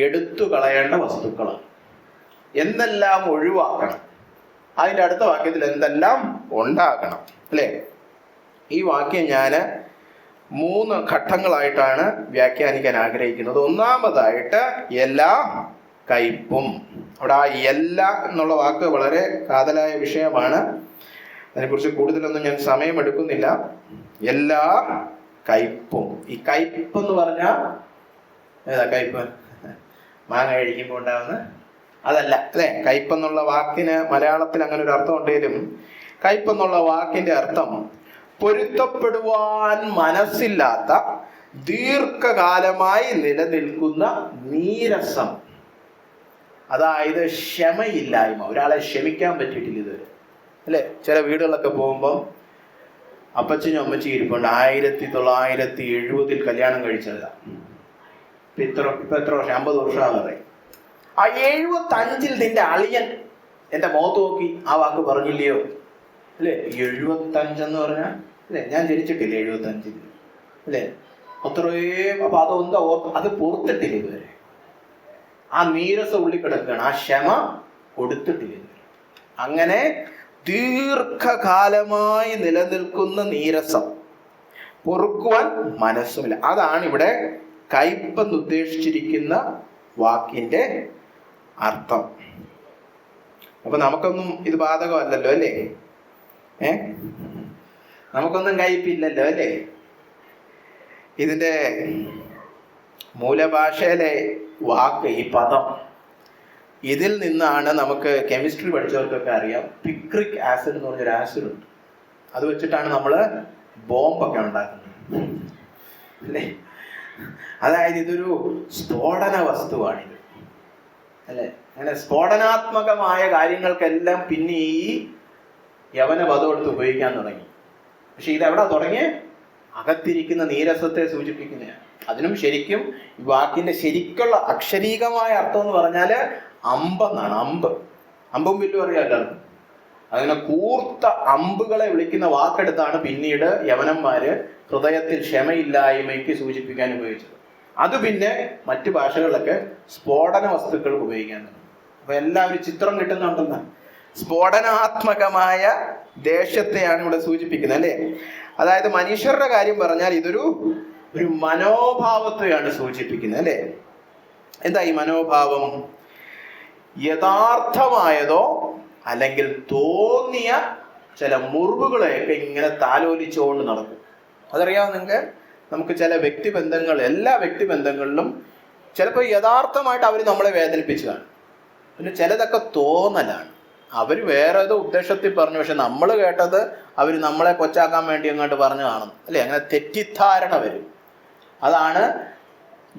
എടുത്തു കളയേണ്ട വസ്തുക്കളാണ്. എന്തെല്ലാം ഒഴിവാക്കണം, അതിൻ്റെ അടുത്ത വാക്യത്തിൽ എന്തെല്ലാം ഉണ്ടാക്കണം, അല്ലേ? ഈ വാക്യം ഞാൻ 3 ഘട്ടങ്ങളായിട്ടാണ് വ്യാഖ്യാനിക്കാൻ ആഗ്രഹിക്കുന്നത്. ഒന്നാമതായിട്ട് എല്ലാ കയ്പും. അവിടെ ആ എല്ലാ എന്നുള്ള വാക്ക് വളരെ കാതലായ വിഷയമാണ്. അതിനെക്കുറിച്ച് കൂടുതലൊന്നും ഞാൻ സമയമെടുക്കുന്നില്ല. എല്ലാ കയ്പും. ഈ കയ്പ് എന്ന് പറഞ്ഞാൽ ഏതാ കയ്പ്? മാങ്ങ കഴിക്കുമ്പോൾ ഉണ്ടാവുന്ന അതല്ല, അല്ലെ? കയ്പെന്നുള്ള വാക്കിന് മലയാളത്തിൽ അങ്ങനെ ഒരു അർത്ഥം ഉണ്ടെങ്കിലും കയ്പെന്നുള്ള വാക്കിന്റെ അർത്ഥം പൊരുത്തപ്പെടുവാൻ മനസ്സില്ലാത്ത ദീർഘകാലമായി നിലനിൽക്കുന്ന നീരസം. അതായത് ക്ഷമയില്ലായ്മ. ഒരാളെ ക്ഷമിക്കാൻ പറ്റിയിട്ടില്ല ഇതുവരെ, അല്ലെ? ചില വീടുകളിലൊക്കെ പോകുമ്പോൾ അപ്പച്ചനും അമ്മച്ചിയും ഇരിപ്പുണ്ട്. 1970 കല്യാണം കഴിച്ചതാ. ഇപ്പൊ എത്ര വർഷം? 50 വർഷമാകാറായി. ആ 75 നിന്റെ അളിയൻ എന്റെ മുഖത്ത് നോക്കി ആ വാക്ക് പറഞ്ഞില്ലയോ, അല്ലെ? 75 എന്ന് പറഞ്ഞാൽ, അല്ലെ? ഞാൻ ജനിച്ചിട്ടില്ല 75, അല്ലെ? അത്രയും. അപ്പൊ അതെന്താ അത് പൊറത്തിട്ടില്ല ഇതുവരെ. ആ നീരസം ഉള്ളിൽ കിടക്കുകയാണ്. ആ ക്ഷമ കൊടുത്തിട്ടില്ല. അങ്ങനെ ദീർഘകാലമായി നിലനിൽക്കുന്ന നീരസം, പൊറുക്കുവാൻ മനസ്സുമില്ല. അതാണ് ഇവിടെ കയ്പെന്ന് ഉദ്ദേശിച്ചിരിക്കുന്ന വാക്കിന്റെ അർത്ഥം. അപ്പൊ നമുക്കൊന്നും ഇത് ബാധകമല്ലല്ലോ, അല്ലേ? നമുക്കൊന്നും കയ്പില്ലല്ലോ, അല്ലേ? ഇതിന്റെ മൂലഭാഷയിലെ വാക്ക്, ഈ പദം, ഇതിൽ നിന്നാണ് നമുക്ക് കെമിസ്ട്രി പഠിച്ചവർക്കൊക്കെ അറിയാം. പിക്രിക് ആസിഡ് എന്ന് പറഞ്ഞൊരു ആസിഡ് ഉണ്ട്. അത് വെച്ചിട്ടാണ് നമ്മൾ ബോംബൊക്കെ ഉണ്ടാക്കുന്നത്, അല്ലേ? അതായത് ഇതൊരു സ്ഫോടന വസ്തുവാണിത്, അല്ലെ? അങ്ങനെ സ്ഫോടനാത്മകമായ കാര്യങ്ങൾക്കെല്ലാം പിന്നെ ഈ യവന പദം എടുത്ത് ഉപയോഗിക്കാൻ തുടങ്ങി. പക്ഷെ ഇതെവിടെ തുടങ്ങിയ? അകത്തിരിക്കുന്ന നീരസത്തെ സൂചിപ്പിക്കുന്നതാണ്. അതിനും ശരിക്കും ഈ വാക്കിന്റെ ശരിക്കുള്ള അക്ഷരീകമായ അർത്ഥം എന്ന് പറഞ്ഞാല് അമ്പെന്നാണ്. അമ്പും വില്ലും അറിയാമല്ലോ. അങ്ങനെ കൂർത്ത അമ്പുകളെ വിളിക്കുന്ന വാക്കെടുത്താണ് പിന്നീട് യവനന്മാര് ഹൃദയത്തിൽ ക്ഷമയില്ലായ്മയ്ക്ക് സൂചിപ്പിക്കാൻ ഉപയോഗിച്ചത്. അത് പിന്നെ മറ്റു ഭാഷകളിലൊക്കെ സ്ഫോടന വസ്തുക്കൾക്ക് ഉപയോഗിക്കാൻ തുടങ്ങി. അപ്പൊ എല്ലാവരും ചിത്രം കിട്ടുന്നുണ്ടെന്ന്. സ്ഫോടനാത്മകമായ ദേശത്തെയാണ് ഇവിടെ സൂചിപ്പിക്കുന്നത്, അല്ലെ? അതായത് മനുഷ്യരുടെ കാര്യം പറഞ്ഞാൽ ഇതൊരു മനോഭാവത്തെയാണ് സൂചിപ്പിക്കുന്നത്, അല്ലെ? എന്താ ഈ മനോഭാവം? യഥാർത്ഥമായതോ അല്ലെങ്കിൽ തോന്നിയ ചില മുറിവുകളെയൊക്കെ ഇങ്ങനെ താലോലിച്ചുകൊണ്ട് നടക്കും. അതറിയാമോ നിങ്ങൾക്ക്? നമുക്ക് ചില വ്യക്തിബന്ധങ്ങൾ, എല്ലാ വ്യക്തിബന്ധങ്ങളിലും ചിലപ്പോൾ യഥാർത്ഥമായിട്ട് അവർ നമ്മളെ വേദനിപ്പിച്ചു കാണും. പിന്നെ ചിലതൊക്കെ തോന്നലാണ്. അവർ വേറെ ഏതോ ഉദ്ദേശത്തിൽ പറഞ്ഞു, പക്ഷെ നമ്മൾ കേട്ടത് അവർ നമ്മളെ കൊച്ചാക്കാൻ വേണ്ടി അങ്ങോട്ട് പറഞ്ഞു കാണും, അല്ലെ? അങ്ങനെ തെറ്റിദ്ധാരണ വരും. അതാണ്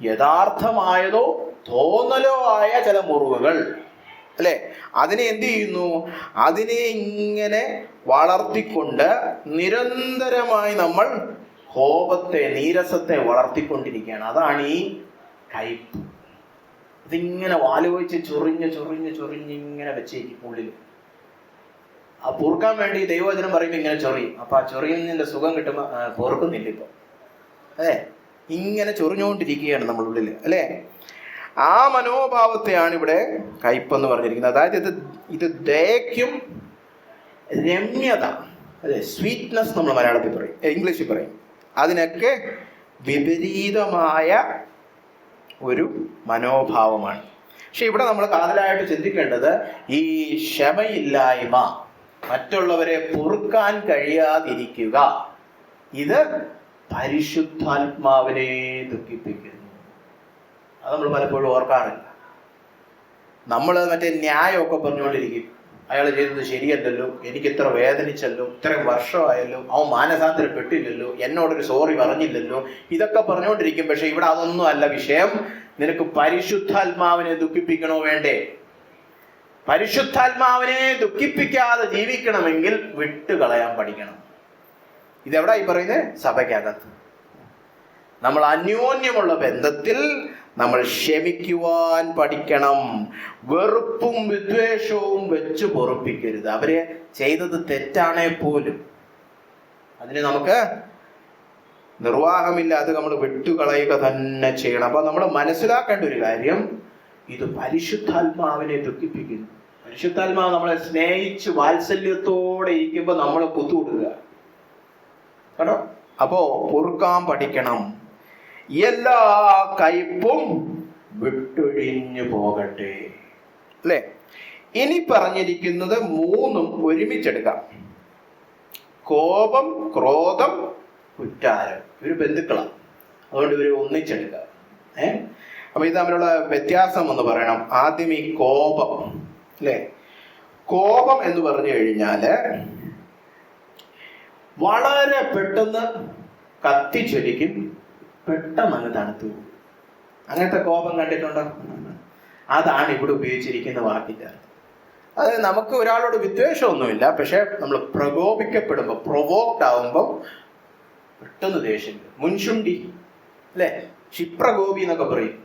യഥാർത്ഥമായതോ തോന്നലോ ആയ ചില മുറിവുകൾ, അല്ലെ? അതിനെ എന്ത് ചെയ്യുന്നു? അതിനെ ഇങ്ങനെ വളർത്തിക്കൊണ്ട് നിരന്തരമായി നമ്മൾ കോപത്തെ, നീരസത്തെ വളർത്തിക്കൊണ്ടിരിക്കുകയാണ്. അതാണ് ഈ കയ്പ്. ഇതിങ്ങനെ വാലോചിച്ച് ചൊറിഞ്ഞ് ഇങ്ങനെ വെച്ചേക്കും ഉള്ളിൽ. ആ പൊറുക്കാൻ വേണ്ടി ദൈവവചനം പറയുമ്പോൾ ഇങ്ങനെ ചൊറിയും. അപ്പൊ ആ ചൊറിയുന്നതിന്റെ സുഖം കിട്ടുമ്പോ പൊറുക്കുന്നില്ല ഇപ്പൊ, അല്ലേ? ഇങ്ങനെ ചൊറിഞ്ഞുകൊണ്ടിരിക്കുകയാണ് നമ്മുടെ ഉള്ളിൽ, അല്ലേ? ആ മനോഭാവത്തെയാണ് ഇവിടെ കയ്പെന്ന് പറഞ്ഞിരിക്കുന്നത്. അതായത് ഇത് ദയക്കും രമ്യത, അല്ലെ? സ്വീറ്റ്നെസ് നമ്മൾ മലയാളത്തിൽ പറയും, ഇംഗ്ലീഷിൽ പറയും. അതിനൊക്കെ വിപരീതമായ ഒരു മനോഭാവമാണ്. പക്ഷെ ഇവിടെ നമ്മൾ കാതലായിട്ട് ചിന്തിക്കേണ്ടത് ഈ ക്ഷമയില്ലായ്മ, മറ്റുള്ളവരെ പൊറുക്കാൻ കഴിയാതിരിക്കുക, ഇത് പരിശുദ്ധാത്മാവിനെ ദുഃഖിപ്പിക്കുന്നു. അത് നമ്മൾ പലപ്പോഴും ഓർക്കാറില്ല. നമ്മൾ മറ്റേ ന്യായമൊക്കെ പറഞ്ഞുകൊണ്ടിരിക്കും. അയാൾ ചെയ്തത് ശരിയല്ലല്ലോ, എനിക്ക് ഇത്ര വേദനിച്ചല്ലോ, ഇത്രയും വർഷമായല്ലോ, അവൻ മാനസാന്തരപ്പെട്ടില്ലല്ലോ, എന്നോടൊരു സോറി പറഞ്ഞില്ലല്ലോ, ഇതൊക്കെ പറഞ്ഞുകൊണ്ടിരിക്കും. പക്ഷെ ഇവിടെ അതൊന്നും അല്ല വിഷയം. നിനക്ക് പരിശുദ്ധാത്മാവിനെ ദുഃഖിപ്പിക്കണോ വേണ്ടേ? പരിശുദ്ധാത്മാവിനെ ദുഃഖിപ്പിക്കാതെ ജീവിക്കണമെങ്കിൽ വിട്ടുകളയാൻ പഠിക്കണം. ഇതെവിടാ ഈ പറയുന്നത്? സഭയ്ക്കകത്ത്. നമ്മൾ അന്യോന്യമുള്ള ബന്ധത്തിൽ നമ്മൾ ക്ഷമിക്കുവാൻ പഠിക്കണം. വെറുപ്പും വിദ്വേഷവും വെച്ച് പൊറുപ്പിക്കരുത്. അവരെ ചെയ്തത് തെറ്റാണേ പോലും അതിന് നമുക്ക് നിർവാഹമില്ല. അത് നമ്മൾ വിട്ടുകളയുക തന്നെ ചെയ്യണം. അപ്പൊ നമ്മൾ മനസ്സിലാക്കേണ്ട ഒരു കാര്യം, ഇത് പരിശുദ്ധാത്മാവിനെ ദുഃഖിപ്പിക്കുന്നു. പരിശുദ്ധാത്മാവ് നമ്മളെ സ്നേഹിച്ച് വാത്സല്യത്തോടെ ഇരിക്കുമ്പോ നമ്മൾ കുത്തുകൊടുക്കുക കേട്ടോ. അപ്പോ പൊറുക്കാൻ പഠിക്കണം. എല്ലാ കയ്പും വിട്ടൊഴിഞ്ഞു പോകട്ടെ, അല്ലെ? ഇനി പറഞ്ഞിരിക്കുന്നത് മൂന്നും ഒരുമിച്ചെടുക്കാം. കോപം, ക്രോധം, കുറ്റാരം. ഇവര് ബന്ധുക്കളാണ്, അതുകൊണ്ട് ഇവര് ഒന്നിച്ചെടുക്കുക. അപ്പൊ ഇത് തമ്മിലുള്ള വ്യത്യാസം എന്ന് പറയണം. ആദ്യം ഈ കോപം, അല്ലെ? കോപം എന്ന് പറഞ്ഞു കഴിഞ്ഞാല് വളരെ പെട്ടെന്ന് കത്തിച്ചൊലിക്കും, പെട്ടെന്ന് അങ്ങ് തണുത്തു. അങ്ങനത്തെ കോപം കണ്ടിട്ടുണ്ടോ? അതാണ് ഇവിടെ ഉപയോഗിച്ചിരിക്കുന്ന വാക്കിന്റെ അർത്ഥം. അത് നമുക്ക് ഒരാളോട് വിദ്വേഷമൊന്നുമില്ല, പക്ഷെ നമ്മൾ പ്രകോപിക്കപ്പെടുമ്പോൾ, പ്രൊവോക്ഡ് ആവുമ്പോൾ പെട്ടെന്ന് ദേഷ്യം, മുൻശുണ്ടി, അല്ലെ? ക്ഷിപ്രകോപി എന്നൊക്കെ പറയും.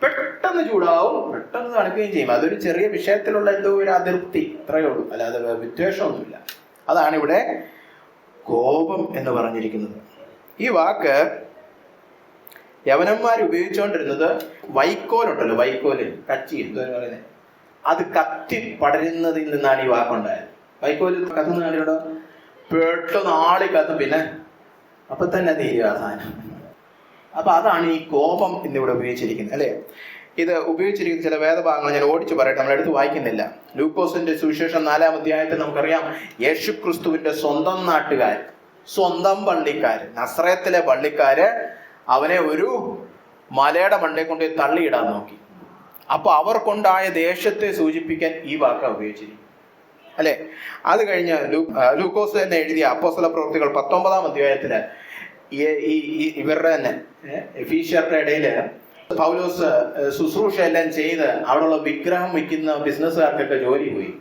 പെട്ടെന്ന് ചൂടാവും, പെട്ടെന്ന് തണുക്കുകയും ചെയ്യും. അതൊരു ചെറിയ വിഷയത്തിലുള്ള എന്തോ ഒരു അതിർത്തി, അത്രയേ ഉള്ളൂ, അല്ലാതെ വിദ്വേഷമൊന്നുമില്ല. അതാണ് ഇവിടെ കോപം എന്ന് പറഞ്ഞിരിക്കുന്നത്. ഈ വാക്ക് യവനന്മാർ ഉപയോഗിച്ചുകൊണ്ടിരുന്നത് വൈക്കോലുണ്ടല്ലോ, വൈക്കോല്, കച്ചി എന്താ പറയുന്നത്, അത് കത്തി പടരുന്നതിൽ നിന്നാണ് ഈ വാക്കുണ്ടായത്. വൈക്കോല് കത്തുന്ന കണ്ടിട്ടോ, പെട്ടെന്ന് ആളി കത്തും, പിന്നെ അപ്പൊ തന്നെ തീരുക സാധനം. അപ്പൊ അതാണ് ഈ കോപം എന്നിവിടെ ഉപയോഗിച്ചിരിക്കുന്നത്, അല്ലെ? ഇത് ഉപയോഗിച്ചിരിക്കുന്ന ചില വേദഭാഗങ്ങൾ ഞാൻ ഓടിച്ചു പറയട്ടെ, നമ്മൾ എടുത്ത് വായിക്കുന്നില്ല. ലൂക്കോസിന്റെ സുവിശേഷം 4-ാം അധ്യായത്തിൽ നമുക്കറിയാം, യേശുക്രിസ്തുവിന്റെ സ്വന്തം നാട്ടുകാർ, സ്വന്തം പള്ളിക്കാര്, നസ്രയത്തിലെ പള്ളിക്കാര് അവനെ ഒരു മലയുടെ മണ്ടയെ കൊണ്ട് തള്ളിയിടാൻ നോക്കി. അപ്പൊ അവർക്കുണ്ടായ ദേഷ്യത്തെ സൂചിപ്പിക്കാൻ ഈ വാക്ക ഉപയോഗിച്ചിരിക്കും, അല്ലെ? അത് കഴിഞ്ഞ് ലൂക്കോസ് തന്നെ എഴുതിയ അപ്പോസ്തല പ്രവൃത്തികൾ 19-ാം അധ്യായത്തില് ഇവരുടെ തന്നെ എഫീഷ്യരുടെ ഇടയില് പൗലോസ് ശുശ്രൂഷ എല്ലാം ചെയ്ത് അവിടെയുള്ള വിഗ്രഹം വയ്ക്കുന്ന ബിസിനസ്സുകാർക്കൊക്കെ ജോലി പോയി.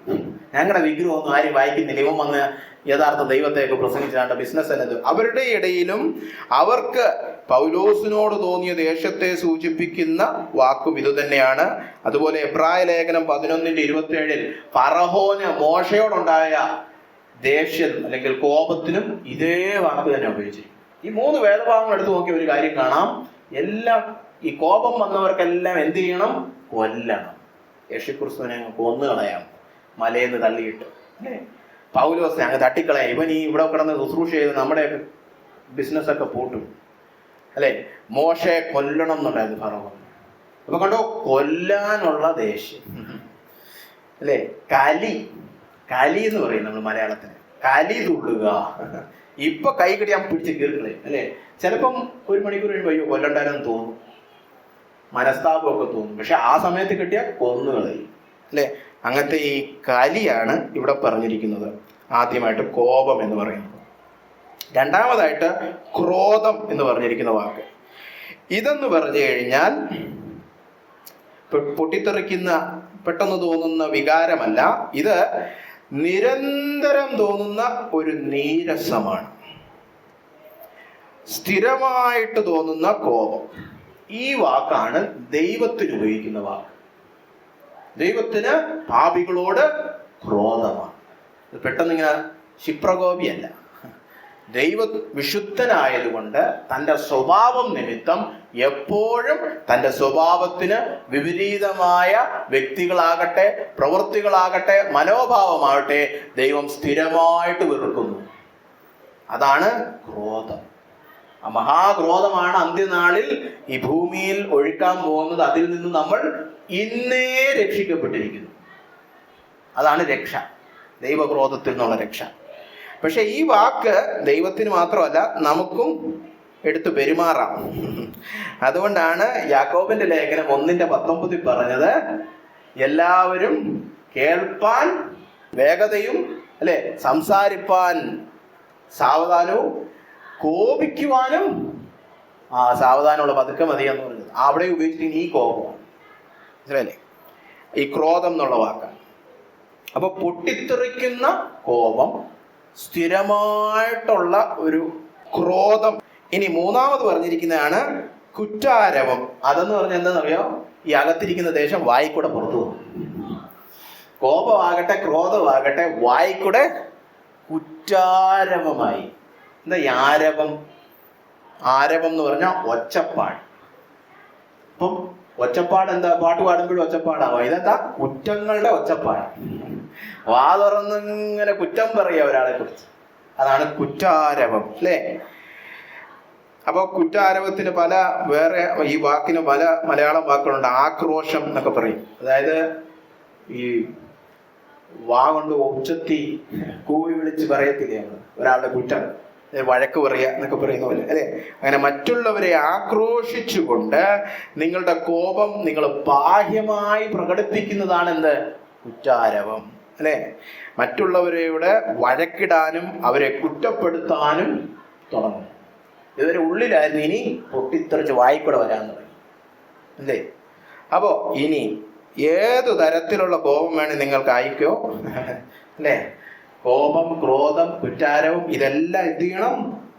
ഞങ്ങളുടെ വിഗ്രഹം ഒന്നും ആരും വായിക്കുന്നില്ല, ഇവൻ വന്ന് യഥാർത്ഥ ദൈവത്തെയൊക്കെ പ്രസംഗിച്ചാണ്ട് ബിസിനസ് എന്നത്. അവരുടെ ഇടയിലും അവർക്ക് പൗലോസിനോട് തോന്നിയ ദേഷ്യത്തെ സൂചിപ്പിക്കുന്ന വാക്കും ഇത് തന്നെയാണ്. അതുപോലെ എബ്രായ ലേഖനം 11:27 ഫറവോന് മോശയോടുണ്ടായ ദേഷ്യം അല്ലെങ്കിൽ കോപത്തിനും ഇതേ വാക്ക് തന്നെ ഉപയോഗിച്ചിരിക്കും. ഈ 3 വേദഭാഗങ്ങൾ എടുത്തു നോക്കിയ ഒരു കാര്യം കാണാം. എല്ലാം ഈ കോപം വന്നവർക്കെല്ലാം എന്ത് ചെയ്യണം? കൊല്ലണം. യേശുക്രിസ്തുവിനെ കൊന്നു കളയാം, മലയെന്ന് തള്ളിയിട്ട്, അല്ലേ? പൗലോസിനെ അങ്ങ് തട്ടിക്കളയാം. ഇവൻ ഈ ഇവിടെ കിടന്ന് ശുശ്രൂഷ ചെയ്ത് നമ്മുടെ ബിസിനസ്സൊക്കെ പൂട്ടും, അല്ലെ? മോശയെ കൊല്ലണം എന്നുണ്ടായിരുന്നു ഫറവോൻ. അപ്പൊ കണ്ടോ, കൊല്ലാനുള്ള ദേഷ്യം, അല്ലെ? കലി, കലി എന്ന് പറയും നമ്മൾ മലയാളത്തിന്, കലി തുള്ളുക. ഇപ്പൊ കൈ കടിയാൻ പിടിച്ച് കീറുകളെ, അല്ലെ? ചിലപ്പം 1 മണിക്കൂർ കഴിയുമ്പോൾ അയ്യോ കൊല്ലണ്ടാരെന്ന് തോന്നും, മനസ്താപമൊക്കെ തോന്നും. പക്ഷെ ആ സമയത്ത് കിട്ടിയാൽ കൊന്നുകളയും, അല്ലെ? അങ്ങനത്തെ ഈ കലിയാണ് ഇവിടെ പറഞ്ഞിരിക്കുന്നത്. ആദ്യമായിട്ട് കോപം എന്ന് പറയുന്നത്. രണ്ടാമതായിട്ട് ക്രോധം എന്ന് പറഞ്ഞിരിക്കുന്ന വാക്ക്. ഇതെന്ന് പറഞ്ഞു കഴിഞ്ഞാൽ പൊട്ടിത്തെറിക്കുന്ന പെട്ടെന്ന് തോന്നുന്ന വികാരമല്ല, ഇത് നിരന്തരം തോന്നുന്ന ഒരു നീരസമാണ്, സ്ഥിരമായിട്ട് തോന്നുന്ന കോപം. ഈ വാക്കാണ് ദൈവത്തിന് ഉപയോഗിക്കുന്ന വാക്ക്. ദൈവത്തിന് പാപികളോട് ക്രോധമാണ്. പെട്ടെന്ന് ഇങ്ങനെ ക്ഷിപ്രകോപിയല്ല. ദൈവ വിശുദ്ധനായതുകൊണ്ട് തൻ്റെ സ്വഭാവം നിമിത്തം എപ്പോഴും തൻ്റെ സ്വഭാവത്തിന് വിപരീതമായ വ്യക്തികളാകട്ടെ, പ്രവൃത്തികളാകട്ടെ, മനോഭാവമാകട്ടെ ദൈവം സ്ഥിരമായിട്ട് വെറുക്കുന്നു. അതാണ് ക്രോധം. ആ മഹാക്രോധമാണ് അന്ത്യനാളിൽ ഈ ഭൂമിയിൽ ഒഴുക്കാൻ പോകുന്നത്. അതിൽ നിന്ന് നമ്മൾ ഇന്നേ രക്ഷിക്കപ്പെട്ടിരിക്കുന്നു. അതാണ് രക്ഷ. ദൈവക്രോധത്തിൽ നിന്നുള്ള രക്ഷ. പക്ഷെ ഈ വാക്ക് ദൈവത്തിന് മാത്രമല്ല, നമുക്കും എടുത്തു പെരുമാറാം. അതുകൊണ്ടാണ് യാക്കോബിന്റെ ലേഖനം 1:19 പറഞ്ഞത്, എല്ലാവരും കേൾപ്പാൻ വേഗതയും അല്ലെ സംസാരിപ്പാൻ സാവധാനവും കോപിക്കുവാനും സാവധാനമുള്ള പതുക്കെ മതിയെന്ന് പറഞ്ഞത്. അവിടെ ഉപയോഗിച്ചിട്ട് ഈ കോപം, മനസ്സിലല്ലേ, ഈ ക്രോധം എന്നുള്ള വാക്കാണ്. അപ്പൊ പൊട്ടിത്തെറിക്കുന്ന കോപം, സ്ഥിരമായിട്ടുള്ള ഒരു ക്രോധം. ഇനി മൂന്നാമത് പറഞ്ഞിരിക്കുന്നതാണ് കുറ്റാരവം. അതെന്ന് പറഞ്ഞാൽ എന്താണെന്നറിയോ? ഈ അകത്തിരിക്കുന്ന ദേശം വായിക്കൂടെ പുറത്തു പോകും. കോപമാകട്ടെ ക്രോധമാകട്ടെ വായിക്കൂടെ കുറ്റാരവമായി. എന്താ ഈ ആരവം? ആരവം എന്ന് പറഞ്ഞാൽ ഒച്ചപ്പാട്. അപ്പം ഒച്ചപ്പാട് എന്താ? പാട്ട് പാടുമ്പോഴും ഒച്ചപ്പാടാവാം. ഇതെന്താ? കുറ്റങ്ങളുടെ ഒച്ചപ്പാട്. വാ തുറന്നിങ്ങനെ കുറ്റം പറയുക ഒരാളെ കുറിച്ച്. അതാണ് കുറ്റാരവം, അല്ലേ? അപ്പൊ കുറ്റാരവത്തിന് പല വേറെ, ഈ വാക്കിന് പല മലയാളം വാക്കുകളുണ്ട്. ആക്രോശം എന്നൊക്കെ പറയും. അതായത് ഈ വാ കൊണ്ട് ഉച്ചത്തി കൂവി വിളിച്ച് പറയത്തില്ലേ ഒരാളുടെ കുറ്റം, വഴക്ക് പറയുക എന്നൊക്കെ പറയുന്ന പോലെ, അല്ലെ? അങ്ങനെ മറ്റുള്ളവരെ ആക്രോശിച്ചുകൊണ്ട് നിങ്ങളുടെ കോപം നിങ്ങൾ ബാഹ്യമായി പ്രകടിപ്പിക്കുന്നതാണ് എന്ത്? കുറ്റാരവം, അല്ലെ? മറ്റുള്ളവരോട് വഴക്കിടാനും അവരെ കുറ്റപ്പെടുത്താനും തുടങ്ങും. ഇതൊരു ഉള്ളിലായിരുന്നു, ഇനി പൊട്ടിത്തെറിച്ച് വായിക്കൂടെ വരാൻ തുടങ്ങി, അല്ലേ? അപ്പോ ഇനി ഏതു തരത്തിലുള്ള കോപം വേണം നിങ്ങൾക്ക് അയക്കോ, അല്ലേ? കോപം, ക്രോധം, കുറ്റാരവും ഇതെല്ലാം എന്ത് ചെയ്യണം?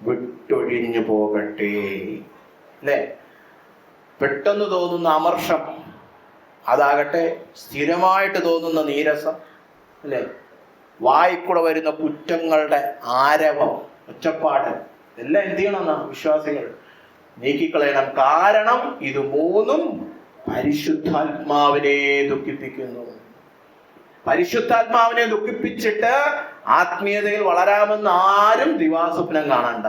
വിട്ടൊഴിഞ്ഞു പോകട്ടെ, അല്ലേ? പെട്ടെന്ന് തോന്നുന്ന അമർഷം, അതാകട്ടെ സ്ഥിരമായിട്ട് തോന്നുന്ന നീരസം, അല്ലേ? വായിക്കൂടെ വരുന്ന കുറ്റങ്ങളുടെ ആരവം, ഒച്ചപ്പാട്, ഇതെല്ലാം എന്ത് ചെയ്യണമെന്നാ വിശ്വാസികൾ നീക്കിക്കളയണം. കാരണം ഇത് മൂന്നും പരിശുദ്ധാത്മാവിനെ ദുഃഖിപ്പിക്കുന്നു. പരിശുദ്ധാത്മാവിനെ ദുഃഖിപ്പിച്ചിട്ട് ആത്മീയതയിൽ വളരാമെന്ന് ആരും ദിവാസ്വപ്നം കാണണ്ട.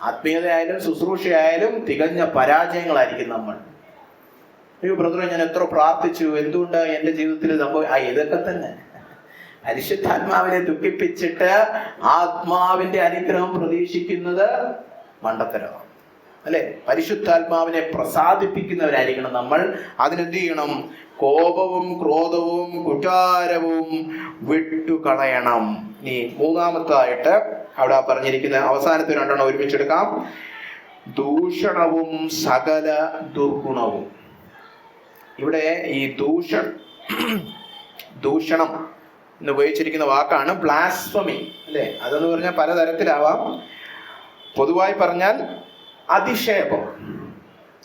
ആത്മീയതയായാലും ശുശ്രൂഷയായാലും തികഞ്ഞ പരാജയങ്ങളായിരിക്കും നമ്മൾ. അയ്യോ ബ്രദറെ, ഞാൻ എത്ര പ്രാർത്ഥിച്ചു, എന്തുകൊണ്ട് എന്റെ ജീവിതത്തിൽ ഇതൊക്കെ തന്നെ പരിശുദ്ധാത്മാവിനെ ദുഃഖിപ്പിച്ചിട്ട് ആത്മാവിന്റെ അനുഗ്രഹം പ്രതീക്ഷിക്കുന്നത് മണ്ടത്തരമാണ്, അല്ലെ? പരിശുദ്ധാത്മാവിനെ പ്രസാദിപ്പിക്കുന്നവരായിരിക്കണം നമ്മൾ. അതിനെന്ത് ചെയ്യണം? കോപവും ക്രോധവും കുറ്റാരവും വിട്ടുകളയണം. ഇനി മൂന്നാമത്തായിട്ട് അവിടെ പറഞ്ഞിരിക്കുന്ന അവസാനത്തെ രണ്ടെണ്ണം ഒരുമിച്ചെടുക്കാം. ദൂഷണവും സകല ദുർഗുണവും. ഇവിടെ ഈ ദൂഷണം എന്ന് ഉപയോഗിച്ചിരിക്കുന്ന വാക്കാണ് ബ്ലാസ്ഫമി, അല്ലെ? അതെന്ന് പറഞ്ഞാൽ പലതരത്തിലാവാം. പൊതുവായി പറഞ്ഞാൽ അധിക്ഷേപം,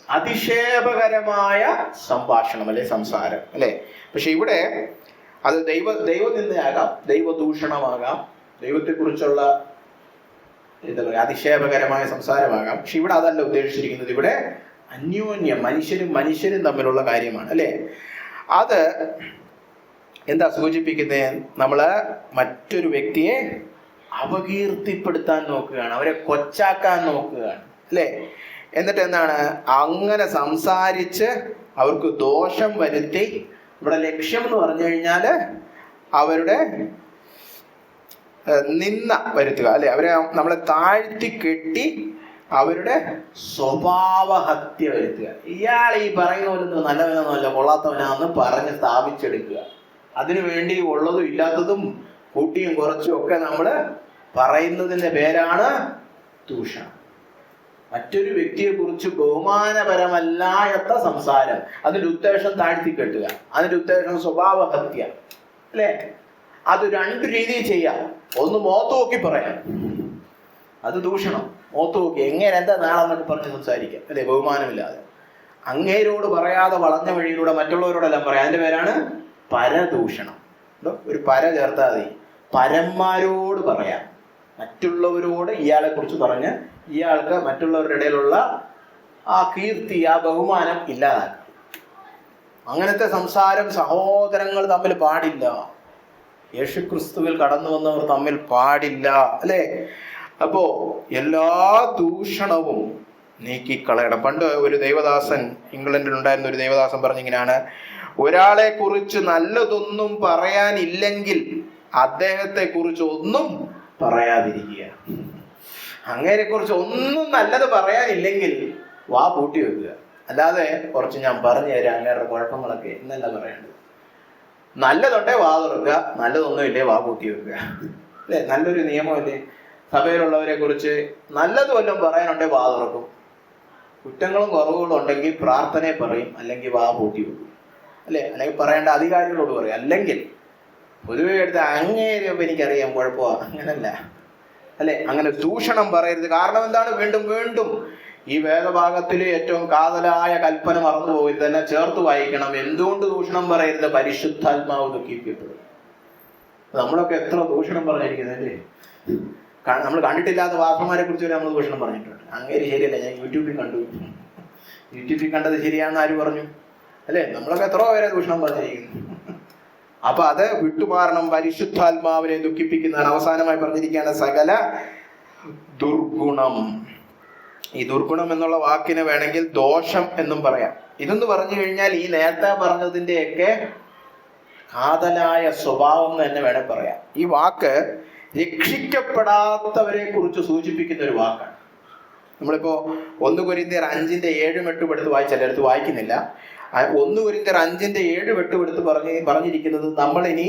അധിക്ഷേപകരമായ സംഭാഷണം, അല്ലെ, സംസാരം, അല്ലെ? പക്ഷെ ഇവിടെ അത് ദൈവനിന്ദയാകാം, ദൈവദൂഷണമാകാം, ദൈവത്തെക്കുറിച്ചുള്ള എന്താ പറയുക, അധിക്ഷേപകരമായ സംസാരമാകാം. പക്ഷെ ഇവിടെ അതല്ല ഉദ്ദേശിച്ചിരിക്കുന്നത്. ഇവിടെ അന്യോന്യം മനുഷ്യരും തമ്മിലുള്ള കാര്യമാണ്, അല്ലെ? അത് എന്താ സൂചിപ്പിക്കുന്നത്? നമ്മള് മറ്റൊരു വ്യക്തിയെ അപകീർത്തിപ്പെടുത്താൻ നോക്കുകയാണ്, അവരെ കൊച്ചാക്കാൻ നോക്കുകയാണ്, അല്ലെ? എന്നിട്ട് എന്താണ്? അങ്ങനെ സംസാരിച്ച് അവർക്ക് ദോഷം വരുത്തി. ഇവിടെ ലക്ഷ്യം എന്ന് പറഞ്ഞു കഴിഞ്ഞാല് അവരുടെ നിന്ന വരുത്തുക, അല്ലെ? അവരെ നമ്മളെ താഴ്ത്തി കെട്ടി അവരുടെ സ്വഭാവഹത്യ വരുത്തുക. ഇയാൾ ഈ പറയുന്ന പോലെ നല്ലവനൊന്നുമല്ല, കൊള്ളാത്തവനാന്ന് പറഞ്ഞ് സ്ഥാപിച്ചെടുക്കുക. അതിനുവേണ്ടി ഉള്ളതും ഇല്ലാത്തതും കൂട്ടിയും കുറച്ചും ഒക്കെ നമ്മൾ പറയുന്നതിന്റെ പേരാണ് ദൂഷണം. മറ്റൊരു വ്യക്തിയെ കുറിച്ച് ബഹുമാനപരമല്ലാത്ത സംസാരം, അതിന്റെ ഉദ്ദേശം താഴ്ത്തിക്കെട്ടുക, അതിന്റെ ഉദ്ദേശം സ്വഭാവഹത്യ, അല്ലെ? അത് രണ്ട് രീതിയിൽ ചെയ്യാം. ഒന്ന് മുഖത്ത് നോക്കി പറയാം, അത് ദൂഷണം. മുഖത്ത് നോക്കി എങ്ങനെ എന്താ നാളെന്നൊക്കെ പറഞ്ഞ് സംസാരിക്കാം, അല്ലെ? ബഹുമാനമില്ലാതെ. അങ്ങേരോട് പറയാതെ വളഞ്ഞ വഴിയിലൂടെ മറ്റുള്ളവരോടെല്ലാം പറയാം, അതിന്റെ പേരാണ് പരദൂഷണം. ഒരു പര ചേർത്താൽ മതി. പരന്മാരോട് പറയാം, മറ്റുള്ളവരോട് ഇയാളെ കുറിച്ച് പറഞ്ഞ് ഇയാൾക്ക് മറ്റുള്ളവരുടെ ഇടയിലുള്ള ആ കീർത്തി, ആ ബഹുമാനം ഇല്ലാതാക്കാം. അങ്ങനത്തെ സംസാരം സഹോദരങ്ങൾ തമ്മിൽ പാടില്ല. യേശുക്രിസ്തുവിൽ കടന്നു വന്നവർ തമ്മിൽ പാടില്ല, അല്ലെ? അപ്പോ എല്ലാ ദൂഷണവും നീക്കിക്കളയണം. പണ്ട് ഒരു ദൈവദാസൻ, ഇംഗ്ലണ്ടിൽ ഉണ്ടായിരുന്ന ഒരു ദൈവദാസൻ പറഞ്ഞിങ്ങനെയാണ്: ഒരാളെ കുറിച്ച് നല്ലതൊന്നും പറയാനില്ലെങ്കിൽ അദ്ദേഹത്തെ കുറിച്ച് ഒന്നും പറയാതിരിക്കുക. അങ്ങേരെ കുറിച്ച് ഒന്നും നല്ലത് പറയാനില്ലെങ്കിൽ വാ പൂട്ടി വെക്കുക. അല്ലാതെ കുറച്ച് ഞാൻ പറഞ്ഞു തരാം അങ്ങേരുടെ കുഴപ്പങ്ങളൊക്കെ എന്നല്ല പറയേണ്ടത്. നല്ലതുണ്ടേ വാ തുറക്കുക, നല്ലതൊന്നുമില്ലേ വാ പൂട്ടി വെക്കുക. അല്ലെ, നല്ലൊരു നിയമമല്ലേ? സഭയിലുള്ളവരെ കുറിച്ച് നല്ലത് വല്ലതും പറയാനുണ്ടെ വാ തുറക്കും, കുറ്റങ്ങളും കുറവുകളും ഉണ്ടെങ്കിൽ പ്രാർത്ഥനയെ പറയും, അല്ലെങ്കിൽ വാ പൂട്ടി വെക്കും. അല്ലെ, അല്ലെങ്കിൽ പറയേണ്ട അധികാരികളോട് പറയും. അല്ലെങ്കിൽ പൊതുവെ എടുത്ത് അങ്ങേരെ എനിക്കറിയാം കുഴപ്പമാണ്, അങ്ങനല്ല. അല്ലെ, അങ്ങനെ ദൂഷണം പറയരുത്. കാരണം എന്താണ്? വീണ്ടും വീണ്ടും ഈ വേദഭാഗത്തിൽ ഏറ്റവും കാതലായ കൽപ്പന മറന്നുപോയി തന്നെ ചേർത്ത് വായിക്കണം. എന്തുകൊണ്ട് ദൂഷണം പറയരുത്? പരിശുദ്ധാത്മാവ് ദുഃഖിക്കപ്പെടും. നമ്മളൊക്കെ എത്ര ദൂഷണം പറഞ്ഞിരിക്കുന്നത് അല്ലേ? നമ്മൾ കണ്ടിട്ടില്ലാത്ത വാസന്മാരെ കുറിച്ച് വരെ നമ്മൾ ദൂഷണം പറഞ്ഞിട്ടുണ്ട്. അങ്ങേര് ശരിയല്ല, ഞാൻ യൂട്യൂബിൽ കണ്ടത് ശരിയാണെന്ന് ആര് പറഞ്ഞു? അല്ലെ, നമ്മളൊക്കെ എത്ര പേരെ ദൂഷണം പറഞ്ഞിരിക്കുന്നു. അപ്പൊ അത് വിട്ടുമാറണം. പരിശുദ്ധാത്മാവിനെ ദുഃഖിപ്പിക്കുന്നതാണ്. അവസാനമായി പറഞ്ഞിരിക്കുകയാണ് സകല ദുർഗുണം. ഈ ദുർഗുണം എന്നുള്ള വാക്കിന് വേണമെങ്കിൽ ദോഷം എന്നും പറയാം. ഇതെന്ന് പറഞ്ഞു കഴിഞ്ഞാൽ ഈ നേരത്തെ പറഞ്ഞതിൻ്റെയൊക്കെ കാതലായ സ്വഭാവം എന്ന് തന്നെ വേണേൽ പറയാം. ഈ വാക്ക് രക്ഷിക്കപ്പെടാത്തവരെ കുറിച്ച് സൂചിപ്പിക്കുന്ന ഒരു വാക്കാണ്. നമ്മളിപ്പോ 1 കൊരിന്ത്യർ 5:7-8 എടുത്ത് വായിച്ചെടുത്ത് വായിക്കുന്നില്ല. 1 കൊരിന്ത്യർ 5:7-8 എടുത്ത് പറഞ്ഞിരിക്കുന്നത് നമ്മളിനി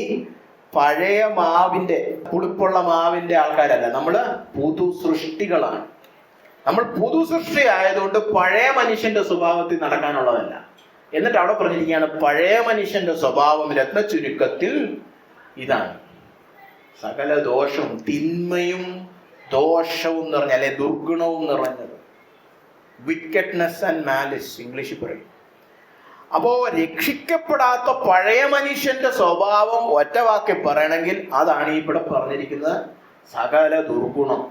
പഴയ മാവിന്റെ, പുളിപ്പുള്ള മാവിന്റെ ആൾക്കാരല്ല, നമ്മള് പുതു സൃഷ്ടികളാണ്. നമ്മൾ പുതു സൃഷ്ടി ആയതുകൊണ്ട് പഴയ മനുഷ്യന്റെ സ്വഭാവത്തിൽ നടക്കാനുള്ളതല്ല. എന്നിട്ട് അവിടെ പറഞ്ഞിരിക്കുകയാണ് പഴയ മനുഷ്യന്റെ സ്വഭാവം രത്ന ചുരുക്കത്തിൽ ഇതാണ്: സകല ദോഷവും, തിന്മയും ദോഷവും എന്ന് പറഞ്ഞാൽ, അല്ലെ ദുർഗുണവും നിറഞ്ഞത്. വിക്കറ്റ്നെസ് ആൻഡ് മാലിസ് ഇംഗ്ലീഷിൽ പറയും. അപ്പോ രക്ഷിക്കപ്പെടാത്ത പഴയ മനുഷ്യന്റെ സ്വഭാവം ഒറ്റ വാക്കിൽ പറയണമെങ്കിൽ അതാണ് ഇവിടെ പറഞ്ഞിരിക്കുന്നത് സകല ദുർഗുണം.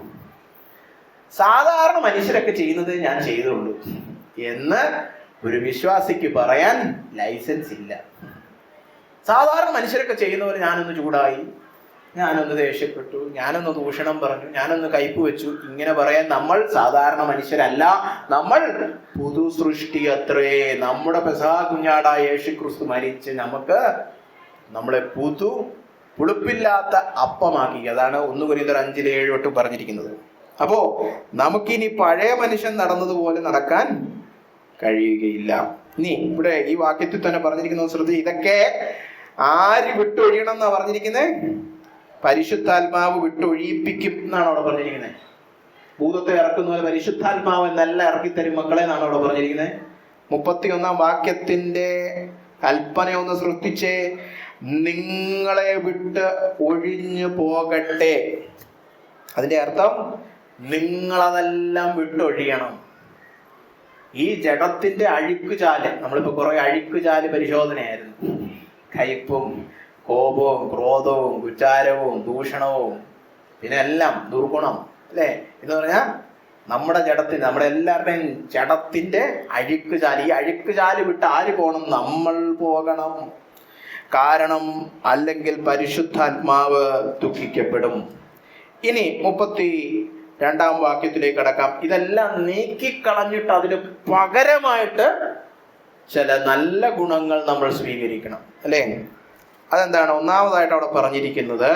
സാധാരണ മനുഷ്യരൊക്കെ ചെയ്യുന്നത് ഞാൻ ചെയ്തുള്ളൂ എന്ന് ഒരു വിശ്വാസിക്ക് പറയാൻ ലൈസൻസ് ഇല്ല. സാധാരണ മനുഷ്യരൊക്കെ ചെയ്യുന്നവർ ഞാനൊന്ന് ചൂടായി, ഞാനൊന്ന് ദേഷ്യപ്പെട്ടു, ഞാനൊന്ന് ദൂഷണം പറഞ്ഞു, ഞാനൊന്ന് കയ്പ് വെച്ചു, ഇങ്ങനെ പറയാൻ നമ്മൾ സാധാരണ മനുഷ്യരല്ല. നമ്മൾ പുതു സൃഷ്ടി അത്രേ. നമ്മുടെ പെസഹ കുഞ്ഞാടായ യേശുക്രിസ്തു മരിച്ച് നമുക്ക് നമ്മളെ പുളിപ്പില്ലാത്ത അപ്പമാക്കി. അതാണ് 1 കൊരിന്ത്യർ 5:7-8 പറഞ്ഞിരിക്കുന്നത്. അപ്പോ നമുക്കിനി പഴയ മനുഷ്യൻ നടന്നതുപോലെ നടക്കാൻ കഴിയുകയില്ല. ഇനി ഇവിടെ ഈ വാക്യത്തിൽ തന്നെ പറഞ്ഞിരിക്കുന്ന ശ്രദ്ധ, ഇതൊക്കെ ആര് വിട്ടൊഴിയണം എന്നാ പറഞ്ഞിരിക്കുന്നത്? പരിശുദ്ധാത്മാവ് വിട്ടൊഴിയിപ്പിക്കും എന്നാണ് അവിടെ പറഞ്ഞിരിക്കുന്നത്. ഭൂതത്തെ ഇറക്കുന്ന പോലെ പരിശുദ്ധാത്മാവ് എന്നല്ല ഇറക്കിത്തരും മക്കളെ എന്നാണ് അവിടെ പറഞ്ഞിരിക്കുന്നത്. 31-ാം വാക്യത്തിന്റെ കൽപ്പന ഒന്ന് ശ്രദ്ധിച്ചേ: നിങ്ങളെ വിട്ട് ഒഴിഞ്ഞു പോകട്ടെ. അതിന്റെ അർത്ഥം നിങ്ങളതെല്ലാം വിട്ടൊഴിയണം. ഈ ജഗത്തിന്റെ അഴുക്കുചാല്, നമ്മളിപ്പോ കുറെ അഴുക്കുചാല് പരിശോധനയായിരുന്നു. കയ്പും കോപവും ക്രോധവും കുച്ചാരവും ദൂഷണവും പിന്നെ എല്ലാം ദുർഗുണം, അല്ലേ? എന്ന് പറഞ്ഞാൽ നമ്മുടെ ജഡത്തിന്, നമ്മുടെ എല്ലാവരുടെയും ജഡത്തിന്റെ അഴുക്കുചാല്. ഈ അഴുക്കുചാല് വിട്ട് ആര് പോകണം? നമ്മൾ പോകണം. കാരണം അല്ലെങ്കിൽ പരിശുദ്ധാത്മാവ് ദുഃഖിക്കപ്പെടും. ഇനി 32-ാം വാക്യത്തിലേക്ക് കടക്കാം. ഇതെല്ലാം നീക്കിക്കളഞ്ഞിട്ട് അതിന് പകരമായിട്ട് ചില നല്ല ഗുണങ്ങൾ നമ്മൾ സ്വീകരിക്കണം, അല്ലേ? അതെന്താണ്? ഒന്നാമതായിട്ട് അവിടെ പറഞ്ഞിരിക്കുന്നത്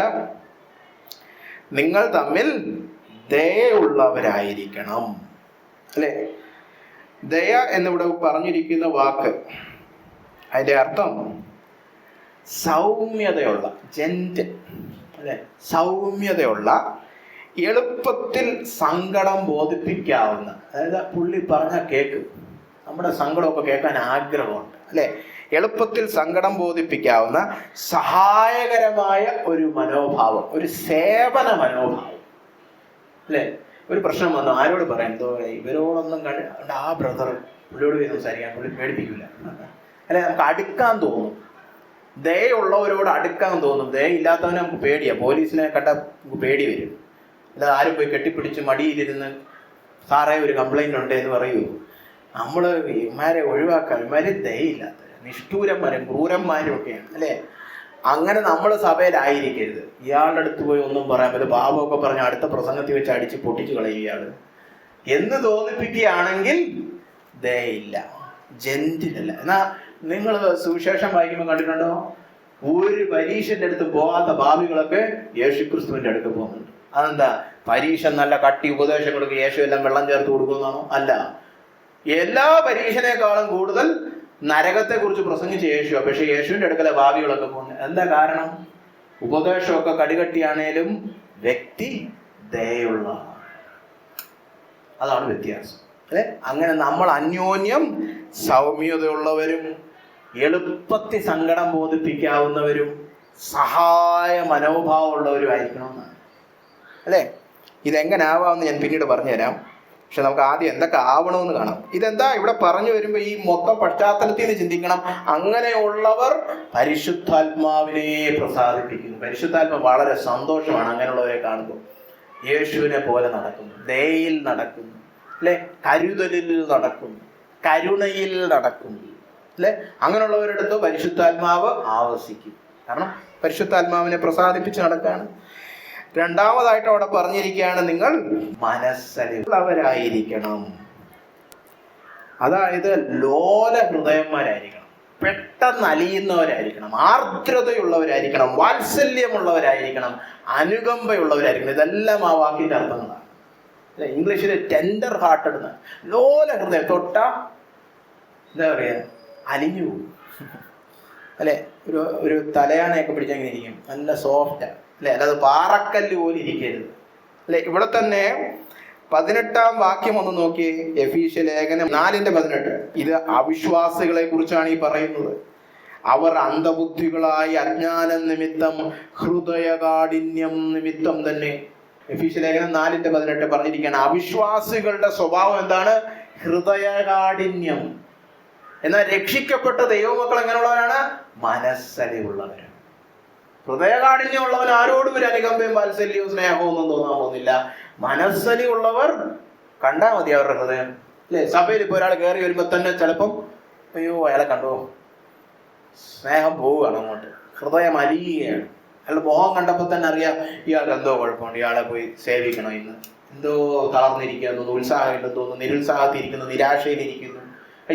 നിങ്ങൾ തമ്മിൽ ദയയുള്ളവരായിരിക്കണം, അല്ലേ? ദയ എന്നിവിടെ പറഞ്ഞിരിക്കുന്ന വാക്ക്, അതിന്റെ അർത്ഥം സൗമ്യതയുള്ള, ജെന്റിൽ, അല്ലെ? സൗമ്യതയുള്ള, എളുപ്പത്തിൽ സങ്കടം ബോധിപ്പിക്കാവുന്ന. അതായത് പുള്ളി പറഞ്ഞ കേക്ക്, നമ്മുടെ സങ്കടമൊക്കെ കേൾക്കാൻ ആഗ്രഹമുണ്ട്, അല്ലെ? എളുപ്പത്തിൽ സങ്കടം ബോധിപ്പിക്കാവുന്ന സഹായകരമായ ഒരു മനോഭാവം, ഒരു സേവന മനോഭാവം, അല്ലെ? ഒരു പ്രശ്നം വന്നു, ആരോട് പറയാം? എന്തോ ഇവരോടൊന്നും ആ ബ്രദർ, പുള്ളിയോട് പോയി സംസാരിക്കാൻ, പുള്ളി പേടിപ്പിക്കില്ല, അല്ലെ? നമുക്ക് അടുക്കാൻ തോന്നും. ദയുള്ളവരോട് അടുക്കാൻ തോന്നും. ദയ ഇല്ലാത്തവനെ നമുക്ക് പേടിയാ. പോലീസിനെ കണ്ട നമുക്ക് പേടി വരും. അല്ലാതെ ആരും പോയി കെട്ടിപ്പിടിച്ച് മടിയിലിരുന്ന് സാറേ ഒരു കംപ്ലൈന്റ് ഉണ്ട് എന്ന് പറയൂ. നമ്മള് ഇമാരെ ഒഴിവാക്കാൻ, ഇമാര് ദയയില്ലാത്തവര്, നിഷ്ഠൂരന്മാരും ക്രൂരന്മാരും ഒക്കെയാണ്, അല്ലെ? അങ്ങനെ നമ്മൾ സഭയിലായിരിക്കരുത്. ഇയാളുടെ അടുത്ത് പോയി ഒന്നും പറയാൻ പറ്റും, പാപമൊക്കെ പറഞ്ഞ് അടുത്ത പ്രസംഗത്തിൽ വെച്ച് അടിച്ച് പൊട്ടിച്ചു കളയും ഇയാള് എന്ന് തോന്നിപ്പിക്കുകയാണെങ്കിൽ ദയയില്ല, ജെന്റിലല്ല. എന്നാ നിങ്ങൾ സുവിശേഷം വായിക്കുമ്പോൾ കണ്ടിട്ടുണ്ടോ? ഒരു പരീക്ഷന്റെ അടുത്ത് പോകാത്ത ഭാവികളൊക്കെ യേശുക്രിസ്തുവിന്റെ അടുത്ത് പോകുന്നുണ്ട്. അതെന്താ? പരീക്ഷ നല്ല കട്ടി ഉപദേശം കൊടുക്കുക, യേശു എല്ലാം വെള്ളം ചേർത്ത് കൊടുക്കുന്നതാണോ? അല്ല. എല്ലാ പരീക്ഷനേക്കാളും കൂടുതൽ നരകത്തെ കുറിച്ച് പ്രസംഗിച്ച യേശുവാ. പക്ഷെ യേശുവിന്റെ അടുക്കലെ ഭാവികളൊക്കെ പോകുന്നത് എന്താ കാരണം? ഉപദേശമൊക്കെ കടികട്ടിയാണേലും വ്യക്തി ദയുള്ള, അതാണ് വ്യത്യാസം. അല്ലെ? അങ്ങനെ നമ്മൾ അന്യോന്യം സൗമ്യതയുള്ളവരും എളുപ്പത്തിൽ സങ്കടം ബോധിപ്പിക്കാവുന്നവരും സഹായ മനോഭാവമുള്ളവരും ആയിരിക്കണമെന്നാണ്. അല്ലേ? ഇതെങ്ങനാവാമെന്ന് ഞാൻ പിന്നീട് പറഞ്ഞുതരാം. പക്ഷെ നമുക്ക് ആദ്യം എന്തൊക്കെ ആവണമെന്ന് കാണാം. ഇതെന്താ ഇവിടെ പറഞ്ഞു വരുമ്പോൾ ഈ മൊത്തം പശ്ചാത്തലത്തിൽ നിന്ന് ചിന്തിക്കണം. അങ്ങനെയുള്ളവർ പരിശുദ്ധാത്മാവിനെ പ്രസാദിപ്പിക്കുന്നു. പരിശുദ്ധാത്മ വളരെ സന്തോഷമാണ് അങ്ങനെയുള്ളവരെ കാണുമ്പോൾ. യേശുവിനെ പോലെ നടക്കുന്നു, ദയയിൽ നടക്കുന്നു, അല്ലെ, കരുതലിൽ നടക്കുന്നു, കരുണയിൽ നടക്കുന്നു, അല്ലെ. അങ്ങനെയുള്ളവരടുത്ത് പരിശുദ്ധാത്മാവ് ആവസിക്കും. കാരണം പരിശുദ്ധാത്മാവിനെ പ്രസാദിപ്പിച്ച് നടക്കാണ്. രണ്ടാമതായിട്ട് അവിടെ പറഞ്ഞിരിക്കുകയാണ്, നിങ്ങൾ മനസ്സലിവുള്ളവരായിരിക്കണം. അതായത് ലോല ഹൃദയന്മാരായിരിക്കണം, പെട്ടെന്ന് അലിയുന്നവരായിരിക്കണം, ആർദ്രതയുള്ളവരായിരിക്കണം, വാത്സല്യമുള്ളവരായിരിക്കണം, അനുകമ്പയുള്ളവരായിരിക്കണം. ഇതെല്ലാം ആ വാക്കിന്റെ അർത്ഥങ്ങളാണ്. ഇംഗ്ലീഷിൽ ടെൻഡർ ഹാർട്ടഡ് എന്ന്. ലോല ഹൃദയം തൊട്ട എന്താ പറയാ, അലിഞ്ഞു പോകും. അല്ലെ? ഒരു തലയാണയൊക്കെ പിടിച്ചെങ്ങനെ ഇരിക്കും, നല്ല സോഫ്റ്റ് അല്ലെ, അല്ലാതെ പാറക്കല്ല് പോലെ ഇരിക്കരുത്. അല്ലെ? ഇവിടെ തന്നെ 18-ാം വാക്യം ഒന്ന് നോക്കി, എഫീസ്യ ലേഖനം 4:18. ഇത് അവിശ്വാസികളെ കുറിച്ചാണ് ഈ പറയുന്നത്. അവർ അന്ധബുദ്ധികളായി അജ്ഞാനം നിമിത്തം, ഹൃദയകാഠിന്യം നിമിത്തം തന്നെ. എഫീസ്യ ലേഖനം 4:18 പറഞ്ഞിരിക്കുകയാണ്, അവിശ്വാസികളുടെ സ്വഭാവം എന്താണ്? ഹൃദയകാഠിന്യം. എന്നാൽ രക്ഷിക്കപ്പെട്ട ദൈവമക്കൾ എങ്ങനെയുള്ളവരാണ്? മനസ്സലിവുള്ളവരാണ്. ഹൃദയകാഠിന്യമുള്ളവൻ ആരോടും ഒരു അനുകമ്പയും വാത്സല്യവും സ്നേഹവും ഒന്നും തോന്നാൻ പോകുന്നില്ല. മനസ്സലിവുള്ളവർ കണ്ടാൽ മതി അവരുടെ ഹൃദയം. അല്ലെ? സഭയിൽ ഇപ്പോൾ ഒരാൾ കയറി വരുമ്പോൾ തന്നെ ചിലപ്പം അയ്യോ അയാളെ കണ്ടോ, സ്നേഹം പോവുകയാണ് അങ്ങോട്ട്, ഹൃദയം അലിയുകയാണ്. അയാളുടെ മുഖം കണ്ടപ്പോൾ തന്നെ അറിയാം ഇയാൾക്ക് എന്തോ കുഴപ്പമുണ്ട്, ഇയാളെ പോയി സേവിക്കണം, ഇന്ന് എന്തോ തളർന്നിരിക്കുന്നു തോന്നുന്നു, ഉത്സാഹമില്ലെന്ന് തോന്നുന്നു, നിരുത്സാഹത്തിരിക്കുന്നു, നിരാശയിലിരിക്കുന്നു.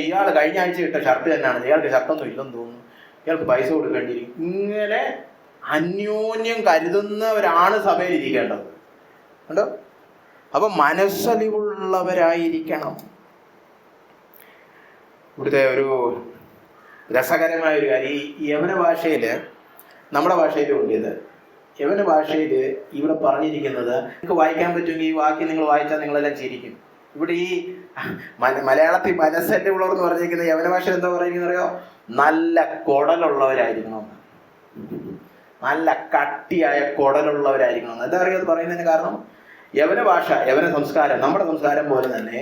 ഇയാൾ കഴിഞ്ഞ ആഴ്ച ഇട്ട ഷർട്ട് തന്നെയാണ്, ഇയാൾക്ക് ഷർട്ടൊന്നും ഇല്ലെന്ന് തോന്നുന്നു, ഇയാൾക്ക് പൈസ കൊടുക്കേണ്ടിയിരിക്കും. ഇങ്ങനെ അന്യോന്യം കരുതുന്നവരാണ് സഭയിൽ ഇരിക്കേണ്ടത്. കണ്ടോ? അപ്പൊ മനസ്സലിവുള്ളവരായിരിക്കണം. ഇവിടുത്തെ ഒരു രസകരമായ ഒരു കാര്യം, ഈ യവന ഭാഷയില്, നമ്മുടെ ഭാഷയിലും ഉണ്ട് ഇത്. യവന ഭാഷയിൽ ഇവിടെ പറഞ്ഞിരിക്കുന്നത്, നിങ്ങൾക്ക് വായിക്കാൻ പറ്റുമെങ്കിൽ ഈ വാക്യം നിങ്ങൾ വായിച്ചാൽ നിങ്ങളെല്ലാം ചിരിക്കും. ഇവിടെ ഈ മലയാളത്തിൽ മനസ്സലിവുള്ളവർ എന്ന് പറഞ്ഞിരിക്കുന്നത് യവന ഭാഷയിൽ എന്താ പറഞ്ഞിരിക്കുന്നത് അറിയോ? നല്ല കുടലുള്ളവരായിരിക്കണം, നല്ല കട്ടിയായ കുടലുള്ളവരായിരിക്കണം. എന്താ പറയുക അത് പറയുന്നതിന് കാരണം? യവന ഭാഷ, യവന സംസ്കാരം നമ്മുടെ സംസ്കാരം പോലെ തന്നെ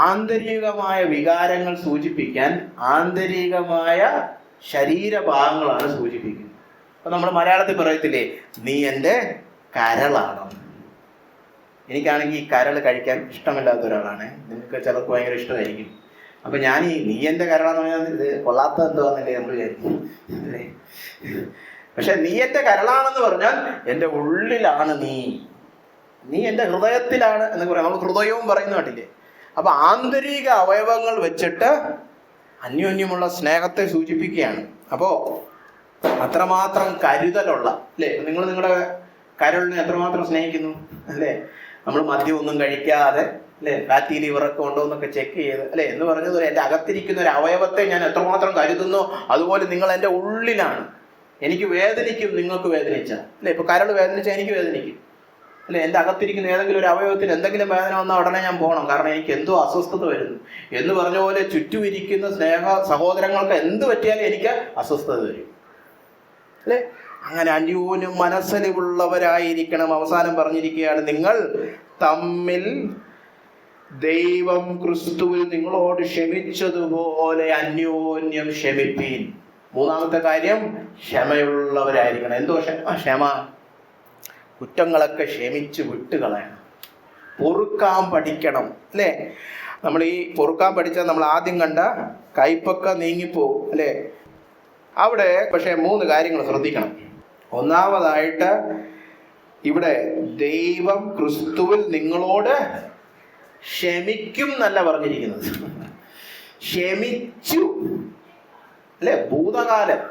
ആന്തരികമായ വികാരങ്ങൾ സൂചിപ്പിക്കാൻ ആന്തരികമായ ശരീരഭാഗങ്ങളാണ് സൂചിപ്പിക്കുന്നത്. അപ്പൊ നമ്മൾ മലയാളത്തിൽ പറയത്തില്ലേ, നീ എൻ്റെ കരളാണ്. എനിക്കാണെങ്കിൽ ഈ കരൾ കഴിക്കാൻ ഇഷ്ടമില്ലാത്ത ഒരാളാണ്, നിങ്ങൾക്ക് ചിലർക്ക് ഭയങ്കര ഇഷ്ടമായിരിക്കും. അപ്പൊ ഞാൻ നീ എൻ്റെ കരളാന്ന് പറഞ്ഞാൽ ഇത് കൊള്ളാത്ത എന്തോന്നല്ലേ നമ്മൾ വിചാരിക്കും, അല്ലേ? പക്ഷെ നീ എൻ്റെ കരളാണെന്ന് പറഞ്ഞാൽ എൻ്റെ ഉള്ളിലാണ്, നീ എൻ്റെ ഹൃദയത്തിലാണ് എന്ന് പറയാം. നമ്മൾ ഹൃദയവും പറയുന്ന കേട്ടില്ലേ? അപ്പൊ ആന്തരിക അവയവങ്ങൾ വെച്ചിട്ട് അന്യോന്യമുള്ള സ്നേഹത്തെ സൂചിപ്പിക്കുകയാണ്. അപ്പോ അത്രമാത്രം കരുതലുള്ള, അല്ലേ? നിങ്ങൾ നിങ്ങളുടെ കരളിനെ എത്രമാത്രം സ്നേഹിക്കുന്നു, അല്ലേ? നമ്മൾ മദ്യം ഒന്നും കഴിക്കാതെ, അല്ലെ, ഫാറ്റി ലിവറൊക്കെ ഉണ്ടോ എന്നൊക്കെ ചെക്ക് ചെയ്ത്, അല്ലെ, എന്ന് പറഞ്ഞത് എൻ്റെ അകത്തിരിക്കുന്ന ഒരു അവയവത്തെ ഞാൻ എത്രമാത്രം കരുതുന്നോ അതുപോലെ നിങ്ങൾ എൻ്റെ ഉള്ളിലാണ്. എനിക്ക് വേദനിക്കും, നിങ്ങൾക്ക് വേദനിച്ച, അല്ലെ? ഇപ്പൊ കരൾ വേദനിച്ചാൽ എനിക്ക് വേദനിക്കും, അല്ലെ? എൻ്റെ അകത്തിരിക്കുന്ന ഏതെങ്കിലും ഒരു അവയവത്തിന് എന്തെങ്കിലും വേദന വന്നാൽ ഉടനെ ഞാൻ പോകണം, കാരണം എനിക്ക് എന്തോ അസ്വസ്ഥത വരുന്നു എന്ന് പറഞ്ഞ പോലെ ചുറ്റും ഇരിക്കുന്ന സ്നേഹ സഹോദരങ്ങൾക്ക് എന്ത് പറ്റിയാലും എനിക്ക് അസ്വസ്ഥത വരും, അല്ലെ? അങ്ങനെ അന്യോന്യം മനസ്സലിവുള്ളവരായിരിക്കണം. അവസാനം പറഞ്ഞിരിക്കുകയാണ്, നിങ്ങൾ തമ്മിൽ ദൈവം ക്രിസ്തുവിൽ നിങ്ങളോട് ക്ഷമിച്ചതുപോലെ അന്യോന്യം ക്ഷമിപ്പീൻ. മൂന്നാമത്തെ കാര്യം, ക്ഷമയുള്ളവരായിരിക്കണം. എന്തോ ക്ഷമ? കുറ്റങ്ങളൊക്കെ ക്ഷമിച്ച് വിട്ടുകളയണം, പൊറുക്കാൻ പഠിക്കണം, അല്ലേ? നമ്മൾ ഈ പൊറുക്കാൻ പഠിച്ചാൽ നമ്മൾ ആദ്യം കണ്ട കയ്പൊക്കെ നീങ്ങിപ്പോവും, അല്ലേ? അവിടെ പക്ഷെ 3 കാര്യങ്ങൾ ശ്രദ്ധിക്കണം. ഒന്നാമതായിട്ട് ഇവിടെ ദൈവം ക്രിസ്തുവിൽ നിങ്ങളോട് ക്ഷമിക്കും എന്നല്ല പറഞ്ഞിരിക്കുന്നത്, ക്ഷമിച്ചു, അല്ലെ? ഭൂതകാലം,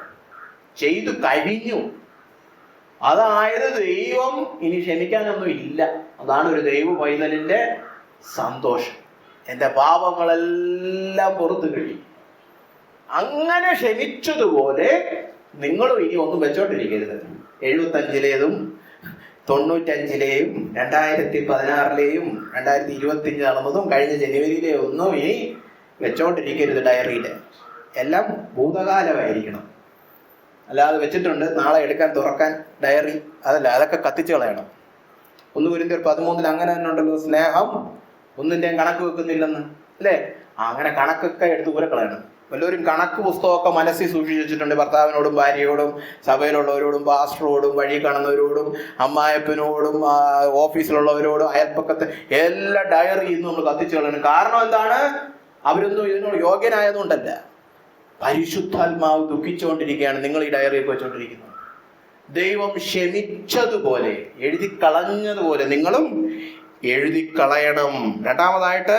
ചെയ്തു കഴിഞ്ഞു. അതായത് ദൈവം ഇനി ക്ഷമിക്കാനൊന്നും ഇല്ല. അതാണ് ഒരു ദൈവ പൈതലിന്റെ സന്തോഷം. എൻ്റെ പാപങ്ങളെല്ലാം പുറത്തു കിട്ടി. അങ്ങനെ ക്ഷമിച്ചതുപോലെ നിങ്ങളും ഇനി ഒന്നും വെച്ചോണ്ടിരിക്കരുത്. 75-ലേതും 95-ലെയും 2016-ലെയും 2025 നടന്നതും കഴിഞ്ഞ ജനുവരിയിലെ ഒന്നും ഇനി വെച്ചോണ്ടിരിക്കരുത് ഡയറിയിൽ. എല്ലാം ഭൂതകാലമായിരിക്കണം. അല്ലാതെ വെച്ചിട്ടുണ്ട് നാളെ എടുക്കാൻ തുറക്കാൻ ഡയറി, അതല്ല, അതൊക്കെ കത്തിച്ചു കളയണം. 1 കൊരിന്ത്യർ 13 അങ്ങനെ തന്നെ ഉണ്ടല്ലോ, സ്നേഹം ഒന്നിൻ്റെയും കണക്ക് വെക്കുന്നില്ലെന്ന്, അല്ലേ? അങ്ങനെ കണക്കൊക്കെ എടുത്ത് ഊരെ കളയണം. വല്ലവരും കണക്ക് പുസ്തകമൊക്കെ മനസ്സിൽ സൂക്ഷിച്ചു വെച്ചിട്ടുണ്ട്. ഭർത്താവിനോടും ഭാര്യയോടും സഭയിലുള്ളവരോടും പാസ്റ്ററോടും വഴി കാണുന്നവരോടും അമ്മായപ്പനോടും ഓഫീസിലുള്ളവരോടും അയൽപ്പക്കത്തെ എല്ലാ ഡയറി ഇന്ന് നമ്മൾ കത്തിച്ചു കളയണം. കാരണം എന്താണ്? അവരൊന്നും ഇതിനോട് യോഗ്യനായതുകൊണ്ടല്ല. പരിശുദ്ധാത്മാവ് ദുഃഖിച്ചുകൊണ്ടിരിക്കുകയാണ് നിങ്ങൾ ഈ ഡയറിയൊക്കെ വെച്ചുകൊണ്ടിരിക്കുന്നത്. ദൈവം ക്ഷമിച്ചതുപോലെ, എഴുതി കളഞ്ഞതുപോലെ നിങ്ങളും എഴുതി കളയണം. രണ്ടാമതായിട്ട്,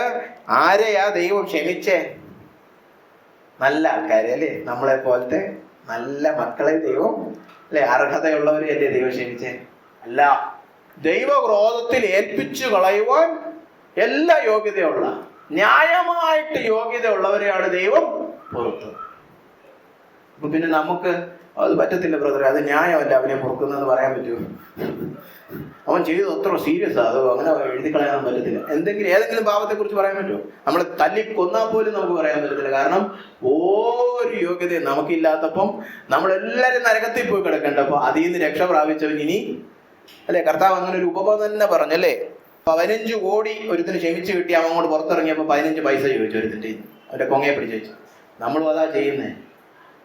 ആരെയാ ദൈവം ക്ഷമിച്ചേ? നല്ല ആൾക്കാരെ, അല്ലേ? നമ്മളെ പോലത്തെ നല്ല മക്കളെ ദൈവം, അല്ലെ, അർഹതയുള്ളവരെ അല്ലേ ദൈവം ക്ഷമിച്ചേ? അല്ല, ദൈവക്രോധത്തിൽ ഏൽപ്പിച്ചു കളയുവാൻ എല്ലാ യോഗ്യതയുള്ള, ന്യായമായിട്ട് യോഗ്യതയുള്ളവരെയാണ് ദൈവം പുറത്ത്. അപ്പൊ പിന്നെ നമുക്ക് അത് പറ്റത്തില്ല ബ്രദറെ, അത് ന്യായമല്ല അവനെ പൊറുക്കുന്നതെന്ന് പറയാൻ പറ്റുമോ? അവൻ ചെയ്തത് അത്ര സീരിയസ് ആ, അതോ അങ്ങനെ എഴുതി കളയാൻ പറ്റത്തില്ല. ഏതെങ്കിലും പാപത്തെ കുറിച്ച് പറയാൻ പറ്റുമോ? നമ്മൾ തല്ലി കൊന്നാൽ പോലും നമുക്ക് പറയാൻ പറ്റത്തില്ല. കാരണം ഒരു യോഗ്യതയും നമുക്കില്ലാത്തപ്പം നമ്മളെല്ലാവരും നരകത്തിൽ പോയി കിടക്കണ്ടപ്പോ അതിൽ നിന്ന് രക്ഷ പ്രാപിച്ചവൻ ഇനി, അല്ലെ? കർത്താവ് അങ്ങനെ ഒരു ഉപമ തന്നെ പറഞ്ഞല്ലേ. 15 കോടി ഒരുത്തിന് ക്ഷമിച്ച് കിട്ടി. അവൻ അങ്ങോട്ട് പുറത്തിറങ്ങിയപ്പോൾ 15 പൈസ ചോദിച്ചു ഒരുത്തിന്റെ, അവന്റെ കൊങ്ങയെ പിടിച്ച് വെച്ചു. നമ്മളും അതാ ചെയ്യുന്നേ.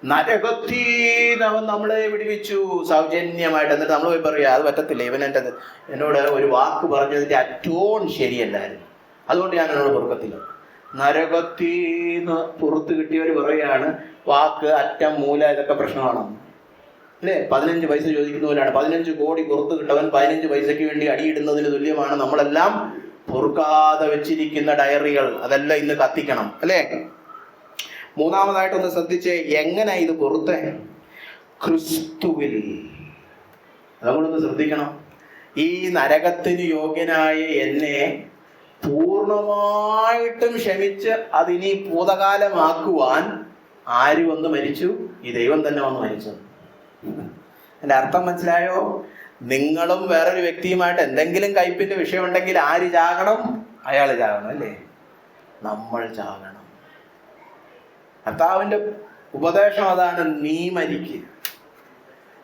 നരകത്തിൽ അവൻ നമ്മളെ വിടുവിച്ചു സൗജന്യമായിട്ട്. എന്നിട്ട് നമ്മൾ പോയി പറയുക അത് പറ്റത്തില്ല, ഇവൻ എന്നോട് ഒരു വാക്ക് പറഞ്ഞതിന്റെ അറ്റോൺ ശരിയല്ലായിരുന്നു, അതുകൊണ്ട് ഞാൻ എന്നോട് പൊറുക്കത്തില്ല. നരകത്തിന്ന് പുറത്ത് കിട്ടിയവർ പറയുകയാണ് വാക്ക്, അറ്റം, മൂല ഇതൊക്കെ പ്രശ്നമാണെന്ന്, അല്ലേ? 15 പൈസ ചോദിക്കുന്ന പോലെയാണ്. 15 കോടി പുറത്ത് കിട്ടവൻ 15 പൈസയ്ക്ക് വേണ്ടി അടിയിടുന്നതിന് തുല്യമാണ് നമ്മളെല്ലാം പൊറുക്കാതെ വെച്ചിരിക്കുന്ന ഡയറികൾ. അതെല്ലാം ഇന്ന് കത്തിക്കണം, അല്ലേ? മൂന്നാമതായിട്ടൊന്ന് ശ്രദ്ധിച്ച്, എങ്ങനെ ഇത് പുറത്തെ? ക്രിസ്തുവിൽ. അതുകൊണ്ടൊന്ന് ശ്രദ്ധിക്കണം. ഈ നരകത്തിന് യോഗ്യനായ എന്നെ പൂർണ്ണമായിട്ടും ക്ഷമിച്ച് അതിനി ഭൂതകാലമാക്കുവാൻ ആര് വന്ന് മരിച്ചു? ഈ ദൈവം തന്നെ വന്ന് മരിച്ചു. എൻ്റെ അർത്ഥം മനസ്സിലായോ? നിങ്ങളും വേറൊരു വ്യക്തിയുമായിട്ട് എന്തെങ്കിലും കയ്പിന്റെ വിഷയമുണ്ടെങ്കിൽ ആര് ചാകണം? അയാൾ ചാകണം, അല്ലേ? നമ്മൾ ചാകണം. കർത്താവിന്റെ ഉപദേശം അതാണ്, നീ മരിക്കുക.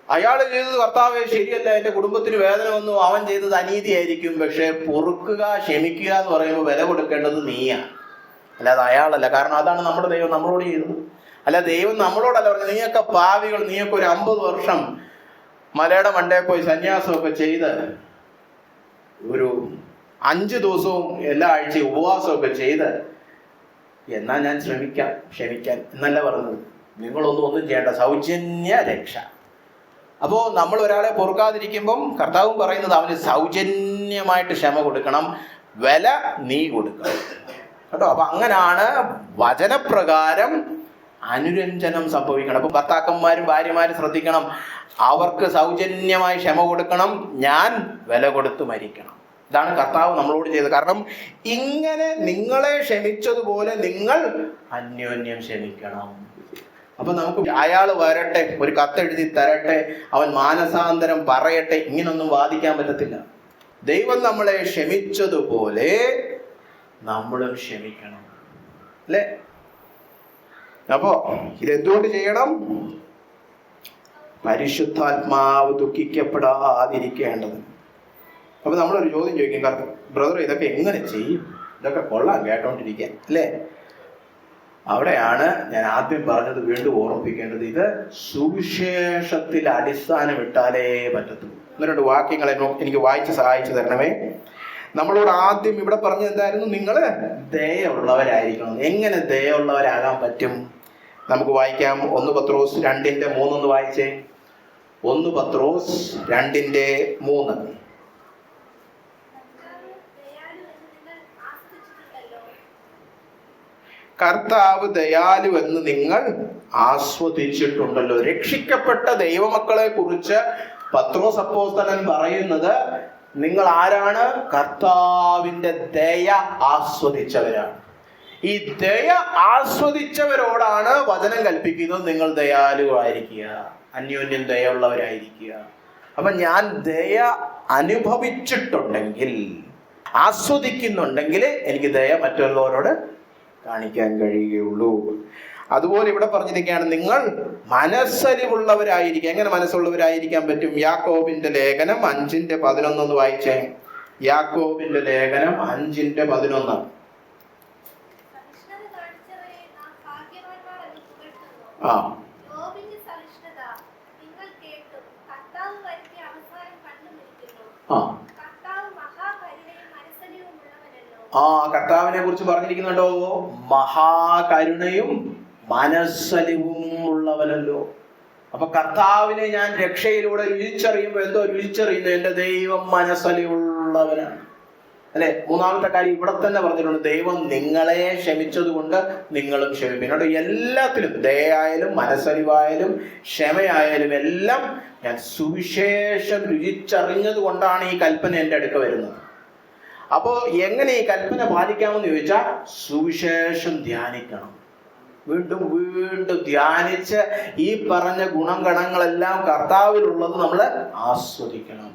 അയാൾ ചെയ്തത് കർത്താവെ ശരിയല്ല, എൻ്റെ കുടുംബത്തിന് വേദന വന്നു, അവൻ ചെയ്തത് അനീതിയായിരിക്കും. പക്ഷെ പൊറുക്കുക, ക്ഷമിക്കുക എന്ന് പറയുമ്പോൾ വില കൊടുക്കേണ്ടത് നീയാ, അല്ലാതെ അയാളല്ല. കാരണം അതാണ് നമ്മുടെ ദൈവം നമ്മളോട് ചെയ്തത്. അല്ല, ദൈവം നമ്മളോടല്ല പറഞ്ഞത്, നീയൊക്കെ പാവികൾ, നീയൊക്കെ ഒരു 50 വർഷം മലയുടെ മണ്ടയിൽ പോയി സന്യാസമൊക്കെ ചെയ്ത് ഒരു 5 ദിവസവും എല്ലാ ആഴ്ചയും ഉപവാസമൊക്കെ ചെയ്ത് എന്നാ ഞാൻ ക്ഷമിക്കാൻ എന്നല്ല പറഞ്ഞത്. ഒന്നും ചെയ്യേണ്ട, സൗജന്യ രക്ഷ. അപ്പോ നമ്മൾ ഒരാളെ പൊറുക്കാതിരിക്കുമ്പം കർത്താവും പറയുന്നത് അവന് സൗജന്യമായിട്ട് ക്ഷമ കൊടുക്കണം, വില നീ കൊടുക്കണം കേട്ടോ. അപ്പൊ അങ്ങനാണ് വചനപ്രകാരം അനുരഞ്ജനം സംഭവിക്കണം. അപ്പൊ ഭർത്താക്കന്മാരും ഭാര്യമാരും ശ്രദ്ധിക്കണം, അവർക്ക് സൗജന്യമായി ക്ഷമ കൊടുക്കണം, ഞാൻ വില കൊടുത്ത് മരിക്കണം. ഇതാണ് കർത്താവ് നമ്മളോട് ചെയ്തത്. കാരണം ഇങ്ങനെ നിങ്ങളെ ക്ഷമിച്ചതുപോലെ നിങ്ങൾ അന്യോന്യം ക്ഷമിക്കണം. അപ്പൊ നമുക്ക് അയാൾ വരട്ടെ, ഒരു കത്തെഴുതി തരട്ടെ, അവൻ മാനസാന്തരം പറയട്ടെ, ഇങ്ങനൊന്നും വാദിക്കാൻ പറ്റത്തില്ല. ദൈവം നമ്മളെ ക്ഷമിച്ചതുപോലെ നമ്മളും ക്ഷമിക്കണം, അല്ലേ? അപ്പോ ഇതെന്തുകൊണ്ട് ചെയ്യണം? പരിശുദ്ധാത്മാവ് ദുഃഖിക്കപ്പെടാതിരിക്കേണ്ടത്. അപ്പൊ നമ്മളൊരു ചോദ്യം ചോദിക്കും, ബ്രദർ ഇതൊക്കെ എങ്ങനെ ചെയ്യും? ഇതൊക്കെ കൊള്ളാം കേട്ടോണ്ടിരിക്കാൻ, അല്ലേ? അവിടെയാണ് ഞാൻ ആദ്യം പറഞ്ഞത് വീണ്ടും ഓർമ്മിപ്പിക്കേണ്ടത്. ഇത് സുവിശേഷത്തിൽ അടിസ്ഥാനമിട്ടാലേ പറ്റത്തുള്ളൂ. 1-2 വാക്യങ്ങളെ എനിക്ക് വായിച്ച് സഹായിച്ചു തരണമേ. നമ്മളോട് ആദ്യം ഇവിടെ പറഞ്ഞത് എന്തായിരുന്നു? നിങ്ങൾ ദയുള്ളവരായിരിക്കണം. എങ്ങനെ ദയുള്ളവരാകാൻ പറ്റും? നമുക്ക് വായിക്കാം. 1 പത്രോസ് 2:3 വായിച്ചേ. 1 പത്രോസ് 2:3. കർത്താവ് ദയാലു എന്ന് നിങ്ങൾ ആസ്വദിച്ചിട്ടുണ്ടല്ലോ. രക്ഷിക്കപ്പെട്ട ദൈവമക്കളെ കുറിച്ച് പത്രോസ് അപ്പോസ്തലൻ പറയുന്നത്, നിങ്ങൾ ആരാണ്? കർത്താവിന്റെ ദയ ആസ്വദിച്ചവരാണ്. ഈ ദയ ആസ്വദിച്ചവരോടാണ് വചനം കൽപ്പിക്കുന്നത്, നിങ്ങൾ ദയാലുവായിരിക്കുക, അന്യോന്യം ദയുള്ളവരായിരിക്കുക. അപ്പൊ ഞാൻ ദയ അനുഭവിച്ചിട്ടുണ്ടെങ്കിൽ, ആസ്വദിക്കുന്നുണ്ടെങ്കിൽ എനിക്ക് ദയ മറ്റുള്ളവരോട് കാണിക്കാൻ കഴിയുകയുള്ളൂ. അതുപോലെ ഇവിടെ പറഞ്ഞിരിക്കുകയാണ്, നിങ്ങൾ മനസ്സലിവുള്ളവരായിരിക്കുക. എങ്ങനെ മനസ്സുള്ളവരായിരിക്കാൻ പറ്റും? യാക്കോബിന്റെ ലേഖനം 5:11 ഒന്ന് വായിച്ചേ. യാക്കോബിന്റെ ലേഖനം 5:11. ആ കർത്താവിനെ കുറിച്ച് പറഞ്ഞിരിക്കുന്നുണ്ടോ? മഹാകരുണയും മനസ്സലിവും ഉള്ളവനല്ലോ. അപ്പൊ കർത്താവിനെ ഞാൻ രക്ഷയിലൂടെ രുചിച്ചറിയുമ്പോ എന്തോ രുചിച്ചറിയുന്നു? എന്റെ ദൈവം മനസ്സലിവുള്ളവനാണ്, അല്ലെ? മൂന്നാമത്തെ കാര്യം ഇവിടെ തന്നെ പറഞ്ഞിട്ടുണ്ട്, ദൈവം നിങ്ങളെ ക്ഷമിച്ചത് കൊണ്ട് നിങ്ങളും ക്ഷമിക്കും. എന്നോട് എല്ലാത്തിലും, ദയായാലും മനസ്സലിവായാലും ക്ഷമയായാലും എല്ലാം ഞാൻ സുവിശേഷം രുചിച്ചറിഞ്ഞത് കൊണ്ടാണ് ഈ കൽപ്പന എൻ്റെ അടുക്ക വരുന്നത്. അപ്പോ എങ്ങനെ ഈ കൽപ്പന പാലിക്കാമെന്ന് ചോദിച്ചാൽ, സുവിശേഷം ധ്യാനിക്കണം. വീണ്ടും വീണ്ടും ധ്യാനിച്ച് ഈ പറഞ്ഞ ഗുണഗണങ്ങളെല്ലാം കർത്താവിലുള്ളത് നമ്മൾ ആസ്വദിക്കണം.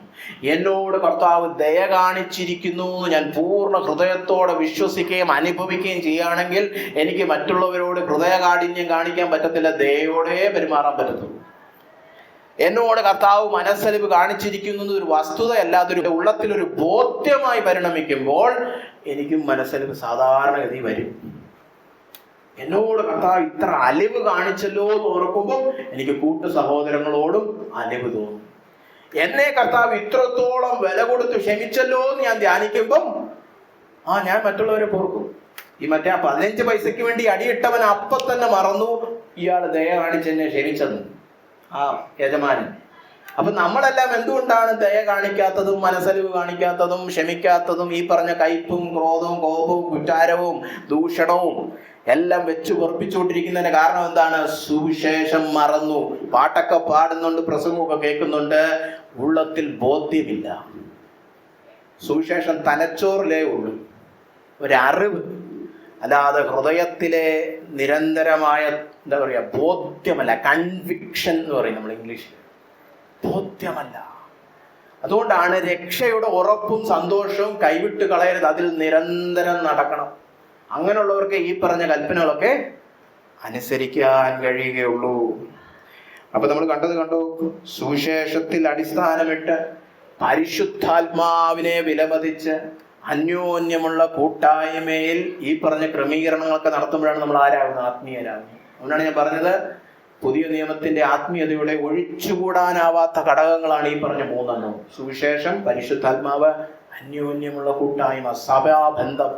എന്നോട് കർത്താവ് ദയ കാണിച്ചിരിക്കുന്നു, ഞാൻ പൂർണ്ണ ഹൃദയത്തോടെ വിശ്വസിക്കുകയും അനുഭവിക്കുകയും ചെയ്യുകയാണെങ്കിൽ എനിക്ക് മറ്റുള്ളവരോട് ഹൃദയകാഠിന്യം കാണിക്കാൻ പറ്റത്തില്ല, ദയോടെ പെരുമാറാൻ പറ്റത്തുള്ളൂ. എന്നോട് കർത്താവ് മനസ്സലിവ് കാണിച്ചിരിക്കുന്നത് ഒരു വസ്തുതയല്ല, അതൊരു ഉള്ളത്തിലൊരു ബോധ്യമായി പരിണമിക്കുമ്പോൾ എനിക്കും മനസ്സലിവ് സാധാരണഗതി വരും. എന്നോട് കർത്താവ് ഇത്ര അലിവ് കാണിച്ചല്ലോ എന്ന് ഓർക്കുമ്പോൾ എനിക്ക് കൂട്ടു സഹോദരങ്ങളോടും അലിവ് തോന്നും. എന്നെ കർത്താവ് ഇത്രത്തോളം വില കൊടുത്ത് ക്ഷമിച്ചല്ലോ എന്ന് ഞാൻ ധ്യാനിക്കുമ്പം ഞാൻ മറ്റുള്ളവരെ പൊറുക്കും. ഈ മറ്റേ 15 പൈസയ്ക്ക് വേണ്ടി അടിയിട്ടവൻ അപ്പൊ തന്നെ മറന്നു ഇയാൾ ദയ കാണിച്ചെന്നെ ക്ഷമിച്ചെന്ന്, ആ യജമാനൻ. അപ്പൊ നമ്മളെല്ലാം എന്തുകൊണ്ടാണ് ദയ കാണിക്കാത്തതും മനസ്സലിവ് കാണിക്കാത്തതും ക്ഷമിക്കാത്തതും? ഈ പറഞ്ഞ കയ്പും ക്രോധവും കോപവും കുറ്റാരവും ദൂഷണവും എല്ലാം വെച്ച് പൊറപ്പിച്ചുകൊണ്ടിരിക്കുന്നതിന് കാരണം എന്താണ്? സുവിശേഷം മറന്നു. പാട്ടൊക്കെ പാടുന്നുണ്ട്, പ്രസംഗമൊക്കെ കേൾക്കുന്നുണ്ട്, ഉള്ളത്തിൽ ബോധ്യമില്ല. സുവിശേഷം തലച്ചോറിലേ ഉള്ളൂ, ഒരറിവ്, അല്ലാതെ ഹൃദയത്തിലെ നിരന്തരമായ എന്താ പറയുക ബോധ്യമല്ല. കൺവിക്ഷൻ എന്ന് പറയും നമ്മൾ ഇംഗ്ലീഷിൽ, ബോധ്യമല്ല. അതുകൊണ്ടാണ് രക്ഷയുടെ ഉറപ്പും സന്തോഷവും കൈവിട്ട് കളയരുത്, അതിൽ നിരന്തരം നടക്കണം. അങ്ങനെയുള്ളവർക്ക് ഈ പറഞ്ഞ കൽപ്പനകളൊക്കെ അനുസരിക്കാൻ കഴിയുകയുള്ളൂ. അപ്പൊ നമ്മൾ കണ്ടു, സുവിശേഷത്തിൽ അടിസ്ഥാനമിട്ട് പരിശുദ്ധാത്മാവിനെ വിലമതിച്ച് അന്യോന്യമുള്ള കൂട്ടായ്മയിൽ ഈ പറഞ്ഞ ക്രമീകരണങ്ങളൊക്കെ നടത്തുമ്പോഴാണ് നമ്മൾ ആരാകുന്നത്? ആത്മീയരാകുന്നത്. അതുകൊണ്ടാണ് ഞാൻ പറഞ്ഞത്, പുതിയ നിയമത്തിന്റെ ആത്മീയതയുടെ ഒഴിച്ചുകൂടാനാവാത്ത ഘടകങ്ങളാണ് ഈ പറഞ്ഞ 3 സുവിശേഷം, പരിശുദ്ധാത്മാവ്, അന്യോന്യമുള്ള കൂട്ടായ്മ, സഭാബന്ധം.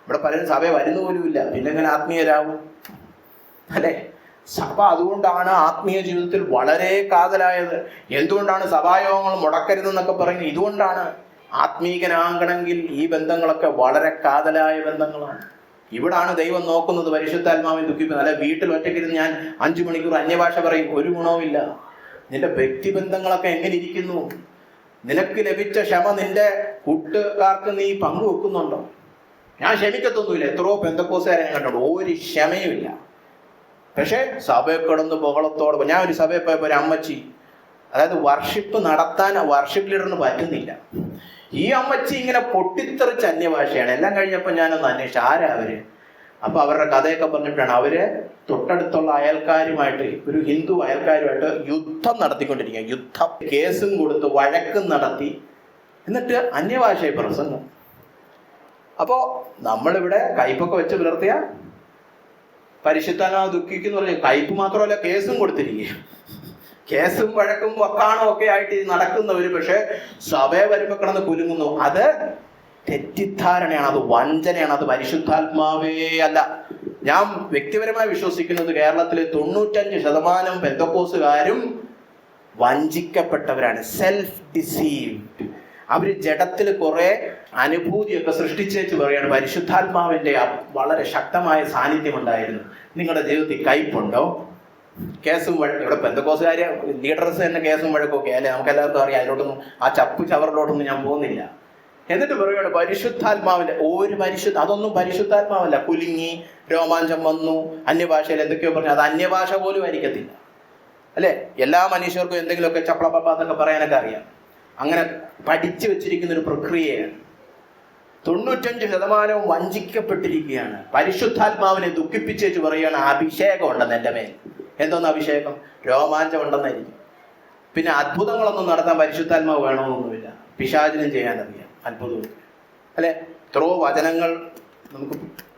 ഇവിടെ പലരും സഭ വരുന്ന പോലുമില്ല, പിന്നെ എങ്ങനെ ആത്മീയരാകും, അല്ലെ? സഭ അതുകൊണ്ടാണ് ആത്മീയ ജീവിതത്തിൽ വളരെ കാതലായത്. എന്തുകൊണ്ടാണ് സഭായോഗങ്ങൾ മുടക്കരുതെന്നൊക്കെ പറയുന്നത്? ഇതുകൊണ്ടാണ്. ആത്മീകനാകണമെങ്കിൽ ഈ ബന്ധങ്ങളൊക്കെ വളരെ കാതലായ ബന്ധങ്ങളാണ്. ഇവിടാണ് ദൈവം നോക്കുന്നത്, പരിശുദ്ധാത്മാവിനെ ദുഃഖിക്കുന്നത്. അല്ല, വീട്ടിൽ ഒറ്റയ്ക്കിരുന്ന് ഞാൻ 5 മണിക്കൂർ അന്യഭാഷ പറയും, ഒരു ഗുണവുമില്ല. നിന്റെ വ്യക്തിബന്ധങ്ങളൊക്കെ എങ്ങനെ ഇരിക്കുന്നു? നിനക്ക് ലഭിച്ച ക്ഷമ നിന്റെ കൂട്ടുകാർക്ക് നീ പങ്കുവെക്കുന്നുണ്ടോ? ഞാൻ ക്ഷമിക്കത്തൊന്നുമില്ല, എത്രയോ പെന്തക്കോസുകാരെ ഞാൻ കണ്ടോളൂ, ഒരു ക്ഷമയുമില്ല. പക്ഷെ സഭയെ കിടന്ന് ബഹളത്തോടെ, ഞാൻ ഒരു സഭയെ പോയപ്പോൾ ഒരു അമ്മച്ചി, അതായത് വർഷിപ്പ് നടത്താൻ വർഷിപ്പ് ലീഡറിന് പറ്റുന്നില്ല. ഈ അമ്മച്ചി ഇങ്ങനെ പൊട്ടിത്തെറിച്ച് അന്യഭാഷയാണ്. എല്ലാം കഴിഞ്ഞപ്പോൾ ഞാനൊന്ന് അന്വേഷിച്ചു, ആരാ അവര്? അപ്പൊ അവരുടെ കഥയൊക്കെ പറഞ്ഞിട്ടാണ് അവര് തൊട്ടടുത്തുള്ള അയൽക്കാരുമായിട്ട്, ഒരു ഹിന്ദു അയൽക്കാരുമായിട്ട് യുദ്ധം നടത്തിക്കൊണ്ടിരിക്കുക. യുദ്ധം, കേസും കൊടുത്ത് വഴക്കും നടത്തി, എന്നിട്ട് അന്യഭാഷയെ പ്രസംഗം. അപ്പോ നമ്മളിവിടെ കയ്പൊക്കെ വെച്ച് പുലർത്തിയ പരിശുദ്ധാത്മാവ് ദുഃഖിക്കുന്നു പറഞ്ഞു. കയ്പ് മാത്രമല്ല, കേസും കൊടുത്തിരിക്കുക. കേസും വഴക്കും വക്കാണോ ഒക്കെ ആയിട്ട് നടക്കുന്നവര് പക്ഷെ സഭയെ വരുമ്പോ കിടന്ന് കുലുങ്ങുന്നു. അത് തെറ്റിദ്ധാരണയാണ്, അത് വഞ്ചനയാണ്, അത് പരിശുദ്ധാത്മാവേ അല്ല. ഞാൻ വ്യക്തിപരമായി വിശ്വസിക്കുന്നത് കേരളത്തിലെ 95% പെന്തക്കോസുകാരും വഞ്ചിക്കപ്പെട്ടവരാണ്, സെൽഫ് ഡിസീവ്ഡ്. അവര് ജഡത്തിൽ കുറെ അനുഭൂതിയൊക്കെ സൃഷ്ടിച്ചേച്ച് പറയാണ് പരിശുദ്ധാത്മാവിന്റെ വളരെ ശക്തമായ സാന്നിധ്യം ഉണ്ടായിരുന്നു. നിങ്ങളുടെ ജീവിതത്തിൽ കയ്പുണ്ടോ? കേസും വഴക്കും. ഇവിടെ പെന്തക്കോസുകാര് ലീഡേഴ്സ് തന്നെ കേസും വഴക്കൊക്കെ അല്ലെ, നമുക്ക് എല്ലാവർക്കും അറിയാം. അതിലോട്ടൊന്നും ആ ചവറിലോട്ടൊന്നും ഞാൻ പോകുന്നില്ല. എന്നിട്ട് പറയുകയാണ് പരിശുദ്ധാത്മാവിന്റെ അതൊന്നും പരിശുദ്ധാത്മാവല്ല. കുലുങ്ങി, രോമാഞ്ചം വന്നു, അന്യഭാഷയിൽ എന്തൊക്കെയോ പറഞ്ഞു. അത് അന്യഭാഷ പോലും ആയിരിക്കത്തില്ല അല്ലെ. എല്ലാ മനുഷ്യർക്കും എന്തെങ്കിലുമൊക്കെ ചപ്പളപ്പന്നൊക്കെ പറയാനൊക്കെ അറിയാം. അങ്ങനെ പഠിച്ചു വെച്ചിരിക്കുന്ന ഒരു പ്രക്രിയയാണ്. 95% വഞ്ചിക്കപ്പെട്ടിരിക്കുകയാണ്. പരിശുദ്ധാത്മാവിനെ ദുഃഖിപ്പിച്ചേച്ച് പറയുകയാണ് അഭിഷേകം ഉണ്ടെന്ന് എൻ്റെ മേൽ. എന്തോന്ന് അഭിഷേകം? രോമാഞ്ചം ഉണ്ടെന്നായിരിക്കും. പിന്നെ അത്ഭുതങ്ങളൊന്നും നടത്താൻ പരിശുദ്ധാത്മാവ് വേണമെന്നൊന്നുമില്ല. പിശാചിനും ചെയ്യാനറിയാം അത്ഭുതവും അല്ലെ. എത്രയോ വചനങ്ങൾ നമുക്ക്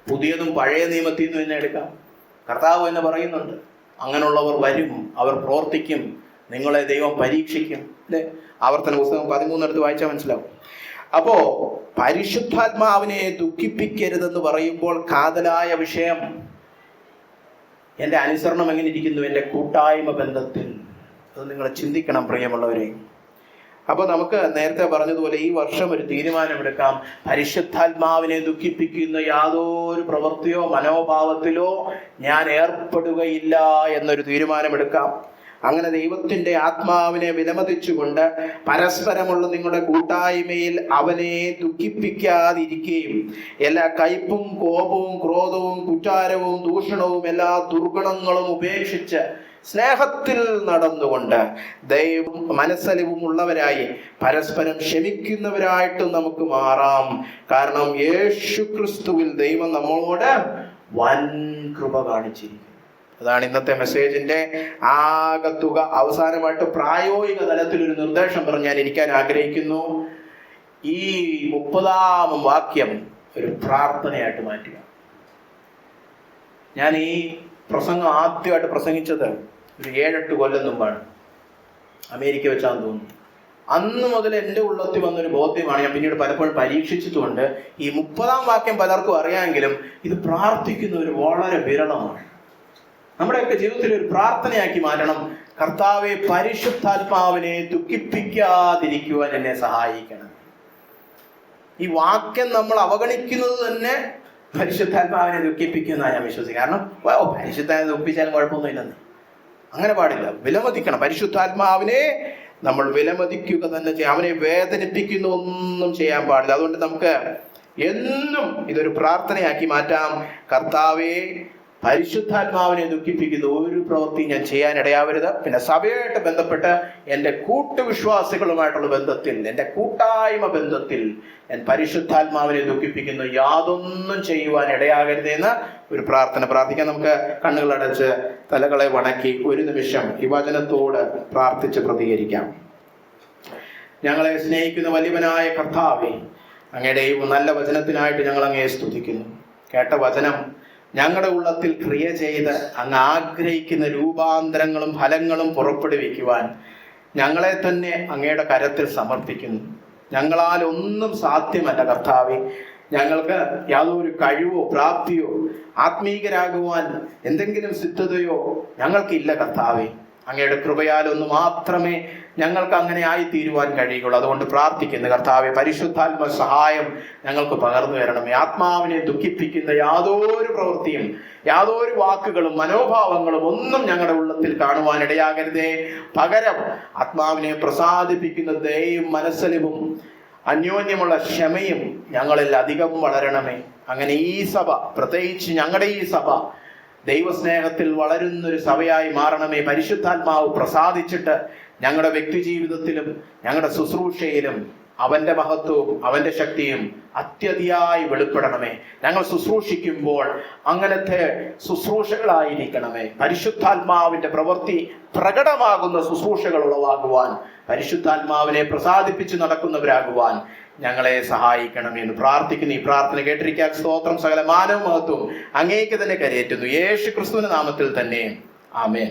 പുതിയതും പഴയ നിയമത്തിൽ നിന്ന് തന്നെ എടുക്കാം. കർത്താവ് തന്നെ പറയുന്നുണ്ട്, അങ്ങനെയുള്ളവർ വരും, അവർ പ്രവർത്തിക്കും, നിങ്ങളെ ദൈവം പരീക്ഷിക്കും അല്ലെ. ആവർത്തന പുസ്തകം 13 വായിച്ചാൽ മനസ്സിലാവും. അപ്പോ പരിശുദ്ധാത്മാവിനെ ദുഃഖിപ്പിക്കരുതെന്ന് പറയുമ്പോൾ കാതലായ വിഷയം എൻ്റെ അനുസരണം എങ്ങനെ ഇരിക്കുന്നു എൻ്റെ കൂട്ടായ്മ ബന്ധത്തിൽ. അത് നിങ്ങൾ ചിന്തിക്കണം പ്രിയമുള്ളവരെ. അപ്പൊ നമുക്ക് നേരത്തെ പറഞ്ഞതുപോലെ ഈ വർഷം ഒരു തീരുമാനമെടുക്കാം. പരിശുദ്ധാത്മാവിനെ ദുഃഖിപ്പിക്കുന്ന യാതൊരു പ്രവൃത്തിയോ മനോഭാവത്തിലോ ഞാൻ ഏർപ്പെടുകയില്ല എന്നൊരു തീരുമാനമെടുക്കാം. അങ്ങനെ ദൈവത്തിന്റെ ആത്മാവിനെ വിലമതിച്ചുകൊണ്ട് പരസ്പരമുള്ള നിങ്ങളുടെ കൂട്ടായ്മയിൽ അവനെ ദുഃഖിപ്പിക്കാതിരിക്കുകയും എല്ലാ കയ്പും കോപവും ക്രോധവും കുറ്റാരവും ദൂഷണവും എല്ലാ ദുർഗുണങ്ങളും ഉപേക്ഷിച്ച് സ്നേഹത്തിൽ നടന്നുകൊണ്ട് ദൈവം മനസ്സലിവും ഉള്ളവരായി പരസ്പരം ക്ഷമിക്കുന്നവരായിട്ടും നമുക്ക് മാറാം. കാരണം യേശു ക്രിസ്തുവിൽ ദൈവം നമ്മളോട് വൻ കൃപ കാണിച്ചിരിക്കുന്നു. അതാണ് ഇന്നത്തെ മെസ്സേജിന്റെ ആകത്തുക. അവസാനമായിട്ട് പ്രായോഗിക തലത്തിൽ ഒരു നിർദ്ദേശം പറഞ്ഞ് ഞാൻ ഇരിക്കാൻ ആഗ്രഹിക്കുന്നു. ഈ 30-ാം വാക്യം ഒരു പ്രാർത്ഥനയായിട്ട് മാറ്റുക. ഞാൻ ഈ പ്രസംഗം ആദ്യമായിട്ട് പ്രസംഗിച്ചത് ഒരു 7-8 കൊല്ലം മുമ്പാണ്. അമേരിക്ക വെച്ചാന്ന് തോന്നുന്നു. അന്ന് മുതൽ എൻ്റെ ഉള്ളത്തിൽ വന്നൊരു ബോധ്യമാണ്. ഞാൻ പിന്നീട് പലപ്പോഴും പരീക്ഷിച്ചിട്ടുമുണ്ട്. ഈ 30-ാം വാക്യം പലർക്കും അറിയാമെങ്കിലും ഇത് പ്രാർത്ഥിക്കുന്നവർ വളരെ വിരളമാണ്. നമ്മുടെയൊക്കെ ജീവിതത്തിൽ ഒരു പ്രാർത്ഥനയാക്കി മാറ്റണം. കർത്താവെ, പരിശുദ്ധാത്മാവിനെ ദുഃഖിപ്പിക്കാതിരിക്കുവാൻ എന്നെ സഹായിക്കണം. ഈ വാക്യം നമ്മൾ അവഗണിക്കുന്നത് തന്നെ പരിശുദ്ധാത്മാവിനെ ദുഃഖിപ്പിക്കുന്ന ഞാൻ വിശ്വസിക്കും. കാരണം പരിശുദ്ധാത്മാവിനെ ദുഃഖിപ്പിച്ചാലും കുഴപ്പമൊന്നുമില്ലെന്ന്. അങ്ങനെ പാടില്ല. വിലമതിക്കണം. പരിശുദ്ധാത്മാവിനെ നമ്മൾ വിലമതിക്കുക തന്നെ ചെയ്യാം. അവനെ വേദനിപ്പിക്കുന്ന ഒന്നും ചെയ്യാൻ പാടില്ല. അതുകൊണ്ട് നമുക്ക് എന്നും ഇതൊരു പ്രാർത്ഥനയാക്കി മാറ്റാം. കർത്താവെ, പരിശുദ്ധാത്മാവിനെ ദുഃഖിപ്പിക്കുന്ന ഒരു പ്രവൃത്തി ഞാൻ ചെയ്യാനിടയാവരുത്. പിന്നെ സഭയായിട്ട് ബന്ധപ്പെട്ട് എൻ്റെ കൂട്ടുവിശ്വാസികളുമായിട്ടുള്ള ബന്ധത്തിൽ, എൻ്റെ കൂട്ടായ്മ ബന്ധത്തിൽ ഞാൻ പരിശുദ്ധാത്മാവിനെ ദുഃഖിപ്പിക്കുന്ന യാതൊന്നും ചെയ്യുവാൻ ഇടയാകരുതെന്ന് ഒരു പ്രാർത്ഥിക്കാം. നമുക്ക് കണ്ണുകളടച്ച് തലകളെ വണക്കി ഒരു നിമിഷം ഈ വചനത്തോട് പ്രാർത്ഥിച്ച് പ്രതികരിക്കാം. ഞങ്ങളെ സ്നേഹിക്കുന്ന വലിയവനായ കർത്താവേ, അങ്ങയുടെ ഈ നല്ല വചനത്തിനായിട്ട് ഞങ്ങൾ അങ്ങയെ സ്തുതിക്കുന്നു. കേട്ട വചനം ഞങ്ങളുടെ ഉള്ളത്തിൽ ക്രിയ ചെയ്ത് അങ്ങ് ആഗ്രഹിക്കുന്ന രൂപാന്തരങ്ങളും ഫലങ്ങളും പുറപ്പെടുവിക്കുവാൻ ഞങ്ങളെ തന്നെ അങ്ങയുടെ കരത്തിൽ സമർപ്പിക്കുന്നു. ഞങ്ങളാൽ ഒന്നും സാധ്യമല്ല കർത്താവേ. ഞങ്ങൾക്ക് യാതൊരു കഴിവോ പ്രാപ്തിയോ ആത്മീകരാകുവാൻ എന്തെങ്കിലും സിദ്ധതയോ ഞങ്ങൾക്കില്ല കർത്താവേ. അങ്ങയുടെ കൃപയാൽ ഒന്ന് മാത്രമേ ഞങ്ങൾക്ക് അങ്ങനെ ആയിത്തീരുവാൻ കഴിയുള്ളൂ. അതുകൊണ്ട് പ്രാർത്ഥിക്കുന്നു കർത്താവെ, പരിശുദ്ധാത്മ സഹായം ഞങ്ങൾക്ക് പകർന്നു തരണമേ. ആത്മാവിനെ ദുഃഖിപ്പിക്കുന്ന യാതൊരു പ്രവൃത്തിയും, യാതൊരു വാക്കുകളും മനോഭാവങ്ങളും ഒന്നും ഞങ്ങളുടെ ഉള്ളത്തിൽ കാണുവാൻ ഇടയാകരുതേ. പകരം ആത്മാവിനെ പ്രസാദിപ്പിക്കുന്ന ദയയും മനസ്സലിവും അന്യോന്യമുള്ള ക്ഷമയും ഞങ്ങളിൽ അധികം വളരണമേ. അങ്ങനെ ഈ സഭ, പ്രത്യേകിച്ച് ഞങ്ങളുടെ ഈ സഭ ദൈവസ്നേഹത്തിൽ വളരുന്നൊരു സഭയായി മാറണമേ. പരിശുദ്ധാത്മാവ് പ്രസാദിച്ചിട്ട് ഞങ്ങളുടെ വ്യക്തി ജീവിതത്തിലും ഞങ്ങളുടെ ശുശ്രൂഷയിലും അവന്റെ മഹത്വവും അവന്റെ ശക്തിയും അത്യധികമായി വെളിപ്പെടണമേ. ഞങ്ങൾ ശുശ്രൂഷിക്കുമ്പോൾ അങ്ങനത്തെ ശുശ്രൂഷകളായിരിക്കണമേ. പരിശുദ്ധാത്മാവിന്റെ പ്രവൃത്തി പ്രകടമാകുന്ന ശുശ്രൂഷകൾ ഉളവാകുവാൻ, പരിശുദ്ധാത്മാവിനെ പ്രസാദിപ്പിച്ച് നടക്കുന്നവരാകുവാൻ ഞങ്ങളെ സഹായിക്കണമേ എന്ന് പ്രാർത്ഥിക്കുന്നു. ഈ പ്രാർത്ഥന കേട്ടിരിക്കാൻ സ്തോത്രം. സകല മാനവ മഹത്വവും അങ്ങേക്ക് തന്നെ കരയേറ്റുന്നു. യേശു ക്രിസ്തുവിന്റെ നാമത്തിൽ തന്നെ. ആമേൻ.